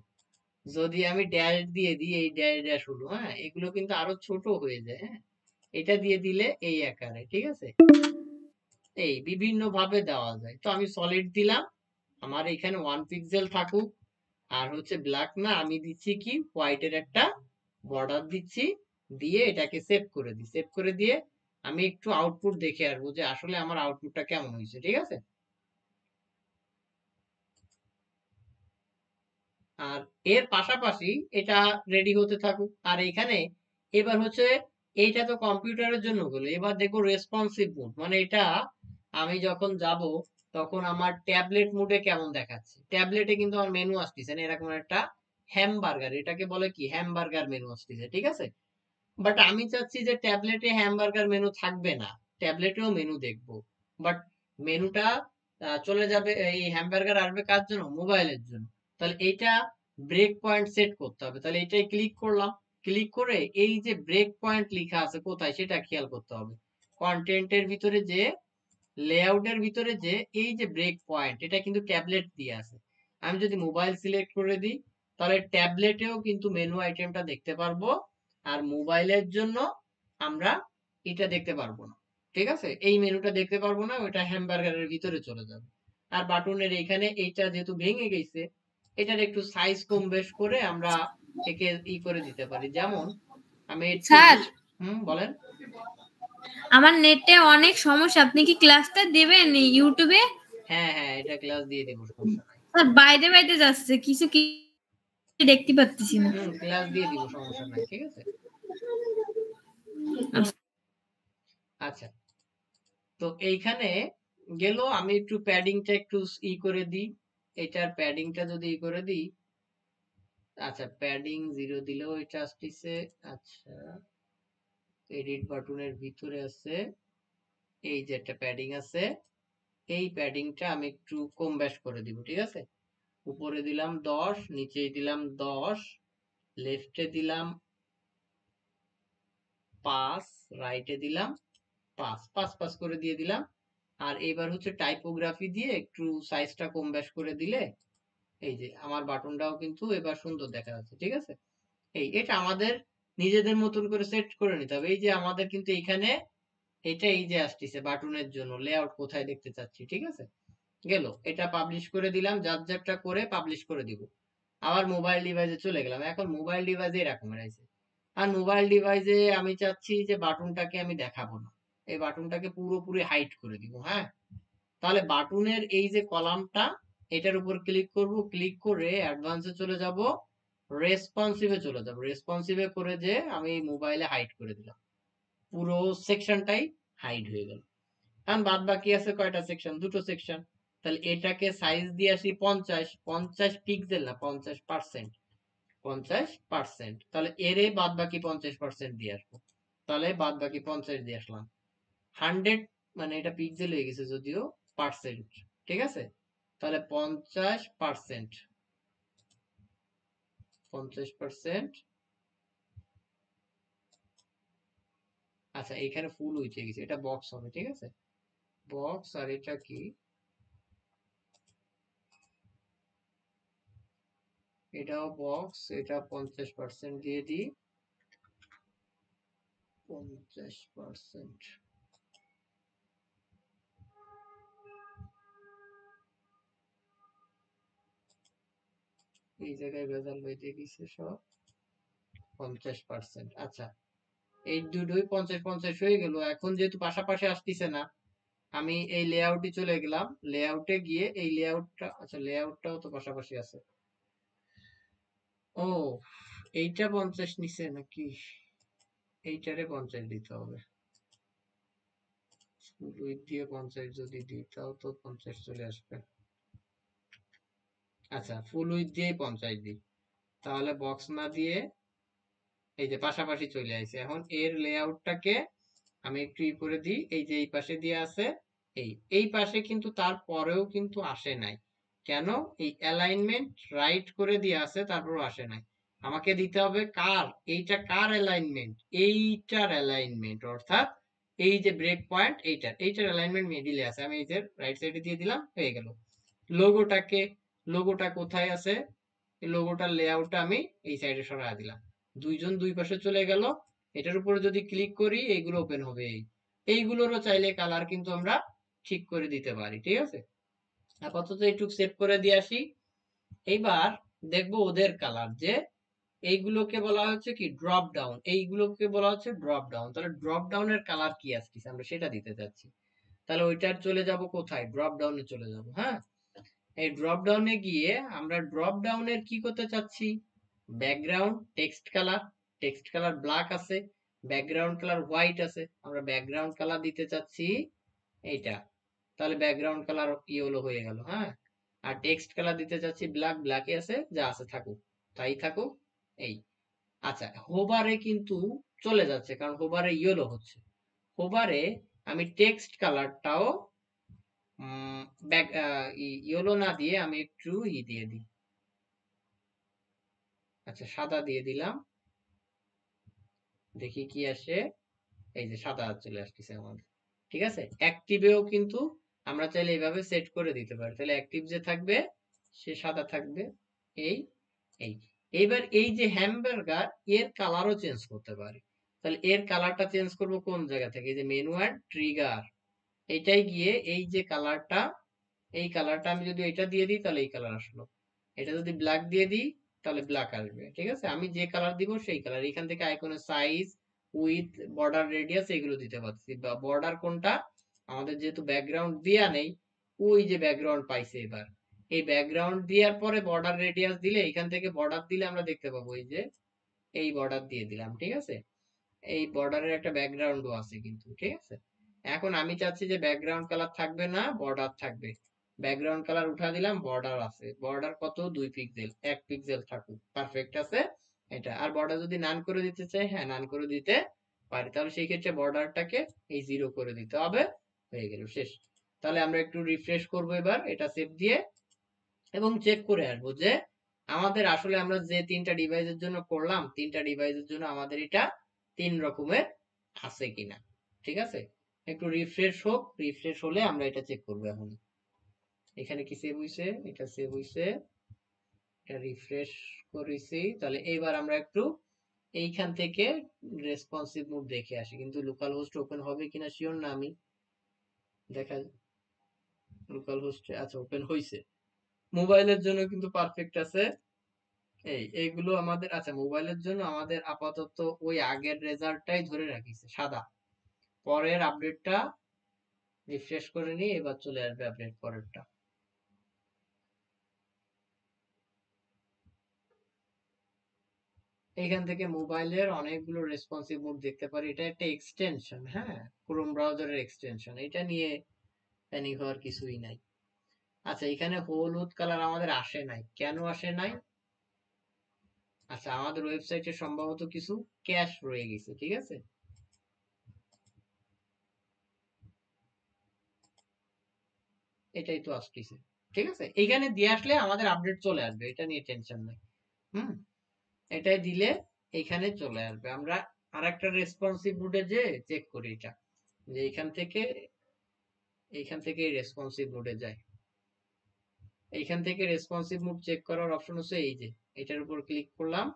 যদি আমি ড্যাশ দিয়ে দিই এই ড্যাশ ড্যাশ হলো। হ্যাঁ এগুলো কিন্তু আরো ছোট হয়ে যায়। হ্যাঁ এটা দিয়ে দিলে এই আকারে, ঠিক আছে? এই বিভিন্ন ভাবে দেওয়া যায়। তো আমি সলিড দিলাম, আমার এখানে 1 পিক্সেল থাকুক। আর হচ্ছে ব্ল্যাক না, আমি দিচ্ছি কি হোয়াইটের একটা বর্ডার দিচ্ছি, দিয়ে এটাকে সেভ করে দিই। সেভ করে দিয়ে আমি একটু আউটপুট দেখে আসবো যে আসলে আমার আউটপুটটা কেমন হয়েছে, ঠিক আছে? আর এর পাশাপাশি এটা রেডি হতে থাকুক। আর এখানে এবার হচ্ছে এইটা তো কম্পিউটারের জন্য হলো, এবার দেখো রেসপন্সিভ মুড, মানে এটা আমি যখন যাব তখন আমার ট্যাবলেট মুডে কেমন দেখাচ্ছে। ট্যাবলেটে কিন্তু আমার মেনু আসতেছে না, এরকম একটা হ্যামবার্গার, এটাকে বলে কি হ্যামবার্গার মেনু আসতেছে, ঠিক আছে? বাট আমি চাচ্ছি যে ট্যাবলেটে হ্যামবার্গার মেনু থাকবে না, ট্যাবলেটেও মেনু দেখবো। বাট মেনুটা চলে যাবে, এই হ্যামবার্গার আসবে কার জন্য? মোবাইলের জন্য। তাহলে এইটা ব্রেক পয়েন্ট সেট করতে হবে। তাহলে এটাই ক্লিক করলাম, ক্লিক করে এই যে ব্রেক পয়েন্ট লেখা আছে কোথায় সেটা খেয়াল করতে হবে। কন্টেন্টের ভিতরে যে লেআউটের ভিতরে যে এই যে ব্রেক পয়েন্ট, এটা কিন্তু ট্যাবলেট দিয়ে আছে। আমি যদি মোবাইল সিলেক্ট করে দিই তাহলে ট্যাবলেটেও কিন্তু মেনু আইটেমটা দেখতে পারবো, আর মোবাইলের জন্য আমরা এটা দেখতে পারবো না, ঠিক আছে? এই মেনুটা দেখতে পারবো না, ওটা হ্যামবার্গারের ভিতরে চলে যাবে। আর বাটনের এখানে এইটা যেহেতু ভেঙে গেছে, এটার একটু সাইজ কম বেশ করে আমরা একে করে দিতে পারি। যেমন আমি একটু স্যার বলেন। আমার নেটে অনেক সমস্যা, আপনি কি ক্লাসটা দিবেন ইউটিউবে? হ্যাঁ হ্যাঁ এটা ক্লাস দিয়ে দেবো, সমস্যা নাই। স্যার বাইরে বাইরে যাচ্ছে কিছু কি দেখতে পাচ্ছি না। ক্লাস দিয়ে দিব, সমস্যা নাই, ঠিক আছে? আচ্ছা তো এইখানে গেল, আমি একটু প্যাডিংটা একটু করে দিই। এটার প্যাডিংটা যদি করে দিই আচ্ছা প্যাডিং 0 দিলেও এটা আসতেছে। আচ্ছা এডিট বাটনের ভিতরে আছে এই যে একটা প্যাডিং আছে, এই প্যাডিংটা আমি একটু কম বেশ করে দিব, ঠিক আছে। উপরে দিলাম 10, নিচে দিলাম 10, লেফটে দিলাম 5, রাইটে দিলাম 5, 5 5 করে দিয়ে দিলাম। আর এবার হচ্ছে টাইপোগ্রাফি দিয়ে একটু সাইজটা কম বেশ করে দিলে এই যে আমার বাটনটাও কিন্তু এবার সুন্দর দেখা যাচ্ছে, ঠিক আছে। এটা আমাদের নিজেদের মতন করে সেট করে নিতে হবে। এই যে আমাদের কিন্তু এইখানে এটা এই যে আসতেছে বাটনের জন্য লেআউট কোথায় দেখতে চাচ্ছি, ঠিক আছে। গেল, এটা পাবলিশ করে দিলাম, যার যারটা করে পাবলিশ করে দিব। আবার মোবাইল ডিভাইসে চলে গেলাম। এখন মোবাইল ডিভাইসে এরকম রয়েছে, আর মোবাইল ডিভাইসে আমি চাচ্ছি যে বাটনটাকে আমি দেখাবো না, এই বাটনটাকে পুরোপুরি হাইড করে দিব। হ্যাঁ, তাহলে বাটনের এই যে কলামটা এটার উপর ক্লিক করব, ক্লিক করে অ্যাডভান্সে চলে যাব, রেসপন্সিভে চলে যাব, রেসপন্সিভে করে যে আমি মোবাইলে হাইড করে দিলাম, পুরো সেকশনটাই হাইড হয়ে গেল। কারণ বাদ বাকি আছে কয়টা সেকশন, দুটো সেকশন। তাহলে এটাকে সাইজ দিয়ে আসি 50, 50 পিক্সেল না 50%, 50%। তাহলে এরে বাদ বাকি 50% দিয়ে আসবো, তাহলে বাদ বাকি 50 দিয়ে আসলাম। 100 মানে এটা পিক্সেল হয়ে গেছে যদিও, পার্সেন্ট, ঠিক আছে। তাহলে 50%, 50%। আচ্ছা এখানে ফুল উঠে গেছে, এটা বক্স হবে, ঠিক আছে, বক্স। আর এটা কি, এটাও বক্স, এটা 50% দিয়ে দিই, 50%। এই জায়গায় ভেজাল হইতে গেছে সব, 50%। আচ্ছা এই দুটোই 50-50 হয়ে গেল। এখন যেহেতু পাশাপাশি আসতেছে না, আমি এই লেআউটে চলে গেলাম, লেআউটে গিয়ে এই লেআউটটা, আচ্ছা লেআউটটাও তো পাশাপাশি আছে। ও এইটা 50 নিচে নাকি, এইটারে 50 দিতে হবে। উইথ দিয়ে 50 যদি দিই তাও তো 50 চলে আসবে। আচ্ছা ফুল উইথ দিয়ে 50 দিই, তাহলে বক্স না দিয়ে এই যে পাশাপাশি চলে আসছে। এখন এর লেআউটটাকে আমি একটু ই করে দিই, এই যে এই পাশে দিয়ে আছে, এই পাশে কিন্তু তারপরেও কিন্তু আসে নাই কেন, এই অ্যালাইনমেন্ট রাইট করে দিয়ে আছে তারপরও আসে নাই। আমাকে দিতে হবে কার, এইটা কার অ্যালাইনমেন্ট, এইটার অ্যালাইনমেন্ট, অর্থাৎ এই যে ব্রেক পয়েন্ট এইটার অ্যালাইনমেন্ট মিডিলে আছে, আমি এই যে রাইট সাইডে দিয়ে দিলাম, হয়ে গেল। লোগোটাকে, লোগোটা কোথায় আছে, এই লোগোটার লেআউটটা আমি এই সাইডে সরায় দিলাম, দুইজন দুই পাশে চলে গেল। এটার উপরে যদি ক্লিক করি এইগুলো ওপেন হবে, এইগুলোরও চাইলে কালার কিন্তু আমরা ঠিক করে দিতে পারি, ঠিক আছে। আপাতত একটু সেভ করে দিয়ে আসি। এইবার দেখবো ওদের কালার, যে এইগুলোকে বলা হচ্ছে কি ড্রপ ডাউন, এইগুলোকে বলা হচ্ছে ড্রপ ডাউন। তাহলে ড্রপ ডাউনের কালার কি আসছে আমরা সেটা দিতে চাচ্ছি। তাহলে ওইটার চলে যাব কোথায়, ড্রপ ডাউনে চলে যাব। হ্যাঁ, এই ড্রপ ডাউনে গিয়ে আমরা ড্রপ ডাউনের কি করতে চাচ্ছি, ব্যাকগ্রাউন্ড টেক্সট কালার ব্ল্যাক আছে, ব্যাকগ্রাউন্ড কালার হোয়াইট আছে, আমরা ব্যাকগ্রাউন্ড কালার দিতে চাচ্ছি এইটা। তাহলে ব্যাকগ্রাউন্ড কালার ইয়েলো হয়ে গেল। হ্যাঁ, আর টেক্সট কালার দিতে চাচ্ছি ব্ল্যাক, ব্ল্যাকে আছে, যা আছে থাকুক, তাই থাকুক। এই আচ্ছা হোভারে কিন্তু চলে যাচ্ছে, কারণ হোভারে ইয়েলো হচ্ছে। হোভারে আমি টেক্সট কালারটাও ইয়েলো না দিয়ে আমি একটু দিয়ে দিই, আচ্ছা সাদা দিয়ে দিলাম, দেখি কি আসে। এই যে সাদা চলে আসতেছে আমাদের, ঠিক আছে। অ্যাক্টিভেও কিন্তু আমরা চাইলে এইভাবে সেট করে দিতে পারি, তাহলে অ্যাক্টিভ যে থাকবে সে সাদা থাকবে। এই এই এইবার এই যে হ্যামবার্গার এর কালারও চেঞ্জ করতে পারি। তাহলে এর কালারটা চেঞ্জ করব কোন জায়গা থেকে, এই যে মেনু অ্যান্ড ট্রিগার, এইটাই গিয়ে এই যে কালারটা, এই কালারটা আমি যদি এটা দিয়ে দিই তাহলে এই কালার আসলো, এটা যদি ব্ল্যাক দিয়ে দিই তাহলে ব্ল্যাক আসবে, ঠিক আছে। আমি যে কালার দিব সেই কালার, এখান থেকে আইকনের সাইজ, উইথ, বর্ডার রেডিয়াস এগুলো দিতে পারছি। বা বর্ডার কোনটা, আমাদের যেহেতু ব্যাকগ্রাউন্ড দেয়া নেই, ওই যে ব্যাকগ্রাউন্ড পাইছে, এবার এই ব্যাকগ্রাউন্ড দেওয়ার পরে বর্ডার রেডিয়াস দিলে, এখান থেকে বর্ডার দিলে আমরা দেখতে পাবো এই যে এই বর্ডার দিয়ে দিলাম, ঠিক আছে। এই বর্ডারের একটা ব্যাকগ্রাউন্ডও আছে কিন্তু, ঠিক আছে। এখন আমি চাচ্ছি যে ব্যাকগ্রাউন্ড কালার থাকবে না, বর্ডার থাকবে। ব্যাকগ্রাউন্ড কালার উঠা দিলাম, বর্ডার আছে, বর্ডার কত 2 পিক্সেল, 1 পিক্সেল থাকুক, পারফেক্ট আছে এটা। আর বর্ডার যদি নান করে দিতে চাই, হ্যাঁ নান করে দিতে পারি, তাহলে সেই ক্ষেত্রে বর্ডারটাকে এই 0 করে দিতে হবে, হয়ে গেল শেষ। তাহলে আমরা একটু রিফ্রেশ করব এবার এটা সেভ দিয়ে, এবং চেক করে আসবো যে আমাদের আসলে আমরা যে 3টা ডিভাইসের জন্য করলাম, 3টা ডিভাইসের জন্য আমাদের এটা 3 রকমের আছে কিনা। ঠিক আছে, একটু রিফ্রেশ হোক, রিফ্রেশ হলে আমরা এটা চেক করবো। এখন এখানে কি সেভ হইছে, এটা সেভ হইছে, এটা রিফ্রেশ করেছি। তাহলে এইবার আমরা একটু এইখান থেকে রেসপন্সিভ মোড দেখে আসি, কিন্তু লোকাল হোস্ট ওপেন হবে কিনা শিওর না আমি, দেখা লোকাল হোস্ট, আচ্ছা ওপেন হইছে, মোবাইলের জন্য কিন্তু পারফেক্ট আছে। এইগুলো আমাদের, আচ্ছা মোবাইলের জন্য আমাদের আপাতত ওই আগের রেজাল্টটাই ধরে রাখিছে সাদা। পরের আপডেটটা রিফ্রেশ করে নিয়ে এবার চলে আসবে আপডেট পরেরটা। এখান থেকে মোবাইলের অনেকগুলো রেসপন্সিভ মোড দেখতে পারি, এটা একটা এক্সটেনশন, হ্যাঁ ক্রোম ব্রাউজারের এক্সটেনশন, এটা নিয়ে প্যানিক হওয়ার কিছুই নাই। আচ্ছা এখানে হলুদ কালার আমাদের আসে নাই, কেন আসে নাই? আচ্ছা আমাদের ওয়েবসাইটে সম্ভবত কিছু ক্যাশ রয়ে গেছে, ঠিক আছে, এটাই তো আসতেছে। ঠিক আছে, এইখানে দিয়ে আসলে আমাদের আপডেট চলে আসবে, এটা নিয়ে টেনশন নাই। এটাই দিলে এখানে চলে আসবে। আমরা আরেকটা রেসপন্সিভ মোডে যে চেক করি এটা, যে এইখান থেকে রেসপন্সিভ মোডে যায়, এইখান থেকে রেসপন্সিভ মোড চেক করার অপশন হচ্ছে এই যে এটার উপর ক্লিক করলাম,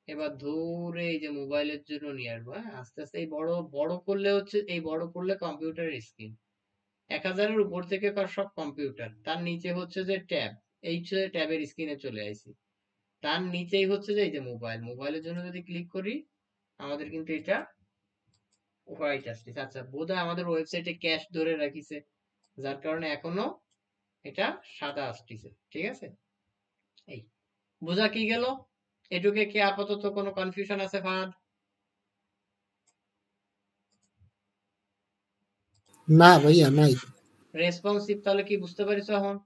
এবার ধরে এই যে মোবাইলের জন্য নিয়ে আসবো। হ্যাঁ আস্তে আস্তে এই বড় করলে হচ্ছে, এই বড় করলে কম্পিউটারের স্ক্রিন 1000-এর উপর থেকে সব কম্পিউটার, তার নিচে হচ্ছে যে ট্যাব, এই ট্যাবের স্ক্রিনে চলে আসি, তার নিচেই হচ্ছে যে এই যে মোবাইল, মোবাইলের জন্য যদি ক্লিক করি আমাদের কিন্তু এটা হোয়াইট আসছে। আচ্ছা বোধহয় আমাদের ওয়েবসাইটে ক্যাশ ধরে রাখিছে, যার কারণে এখনো এটা সাদা আসতেছে। ঠিক আছে, এই বোঝা কি গেল? এটুকে কি আপাতত কোনো কনফিউশন আছে ফাহাদ? না ভাইয়া নাই। রেসপন্সিভ তাহলে কি বুঝতে পারিস এখন?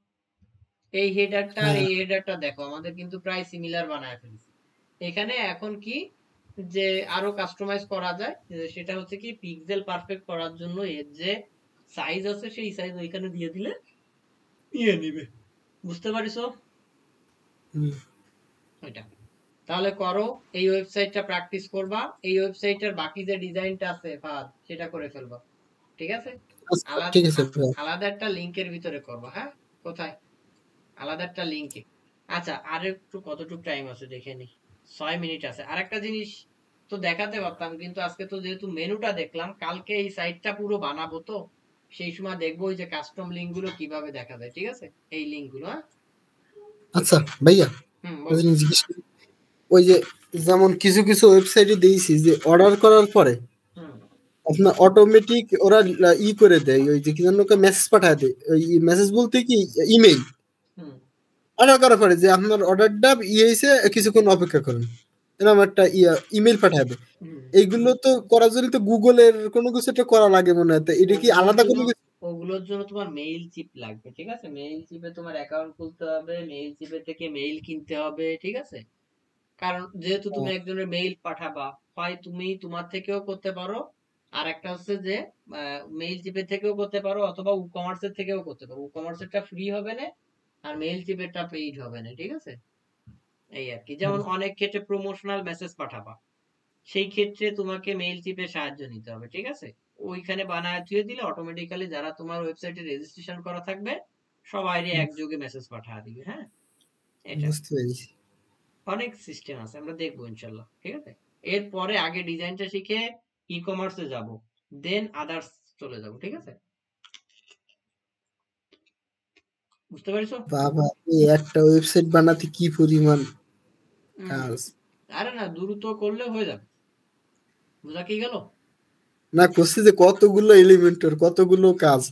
এই হেডারটা আর এই হেডারটা দেখো আমাদের কিন্তু প্রায় সিমিলার বানায় ফেলছি। এখানে এখন কি যে আরো কাস্টমাইজ করা যায়, সেটা হচ্ছে কি পিক্সেল পারফেক্ট করার জন্য এর যে সাইজ আছে সেই সাইজ ওইখানে দিয়ে দিলে নিয়ে নিবে। বুঝতে পারিছো? ওইটা তাহলে করো, এই ওয়েবসাইটটা প্র্যাকটিস করবা, এই ওয়েবসাইটের বাকি যে ডিজাইনটা আছে ফাদ সেটা করে ফেলবা। ঠিক আছে, ঠিক আছে আলাদা একটা লিংকের ভিতরে করবা। হ্যাঁ কোথায়? আলাদা একটা লিংকে। আচ্ছা আর একটু কতটুকু টাইম আছে দেখে নি, 6 মিনিট আছে। আরেকটা জিনিস তো দেখাতে পারতাম, কিন্তু আজকে তো যেহেতু মেনুটা দেখলাম, কালকে এই সাইটটা পুরো বানাবো, তো সেই সময় দেখবো ওই যে কাস্টম লিংক গুলো কিভাবে দেখা যায়। ঠিক আছে, এই লিংক গুলো। হ্যাঁ আচ্ছা ভাইয়া, ওই যে যেমন কিছু কিছু ওয়েবসাইটে দিয়েছি যে অর্ডার করার পরে আপনার অটোমেটিক ওরা ই করে দেয়, ওই যে কি জন্য মেসেজ পাঠায় দেয়, ওই মেসেজ বলতে কি ইমেইল অর্ডার করার পরে যে আপনার অর্ডারটা হয়েছে কিছুক্ষণ অপেক্ষা করুন, এরকম একটা ইমেইল পাঠাবে। এইগুলো তো করার জন্য তো গুগলের কোনো কিছু একটা করা লাগে মনে হয়, এটা কি আলাদা কোনো কিছু? ওগুলোর জন্য তোমার মেইল চিপ লাগবে। ঠিক আছে, মেইল চিপে তোমার অ্যাকাউন্ট খুলতে হবে, মেইল চিপে থেকে মেইল কিনতে হবে। ঠিক আছে, কারণ যেহেতু তুমি একজনের মেইল পাঠাবা, হয় তুমি তোমার থেকেও করতে পারো, আর একটা হচ্ছে যে মেইল চিপের থেকেও করতে পারো, অথবা ই-কমার্সের থেকেও করতে পারো। ই-কমার্সেরটা ফ্রি হবে না, আর মেইল চিপেরটা পেইড হবে না। ঠিক আছে, এই আর কি। যেমন অনেক ক্ষেত্রে প্রমোশনাল মেসেজ পাঠাবা, সেই ক্ষেত্রে তোমাকে মেইল চিপের সাহায্য নিতে হবে। ঠিক আছে, ওইখানে বানায় দিয়ে দিলে অটোমেটিক্যালি যারা তোমার ওয়েবসাইটে রেজিস্ট্রেশন করা থাকবে সবাইরে একযোগে মেসেজ পাঠিয়ে দিবে। হ্যাঁ এটা অনেক সিস্টেম আছে, আমরা দেখবো ইনশাল্লাহ। ঠিক আছে, এরপরে আগে ডিজাইনটা শিখে ই কমার্সে যাব, দেন আদার্স চলে যাব। ঠিক আছে, বুঝতে পারছো? বাবা এই একটা ওয়েবসাইট বানাতে কি পরিমাণ কাজ! আরে না, দ্রুত করলে হয়ে যাবে। বুঝা কি গেল? না করছি যে কতগুলো এলিমেন্টের কতগুলো কাজ।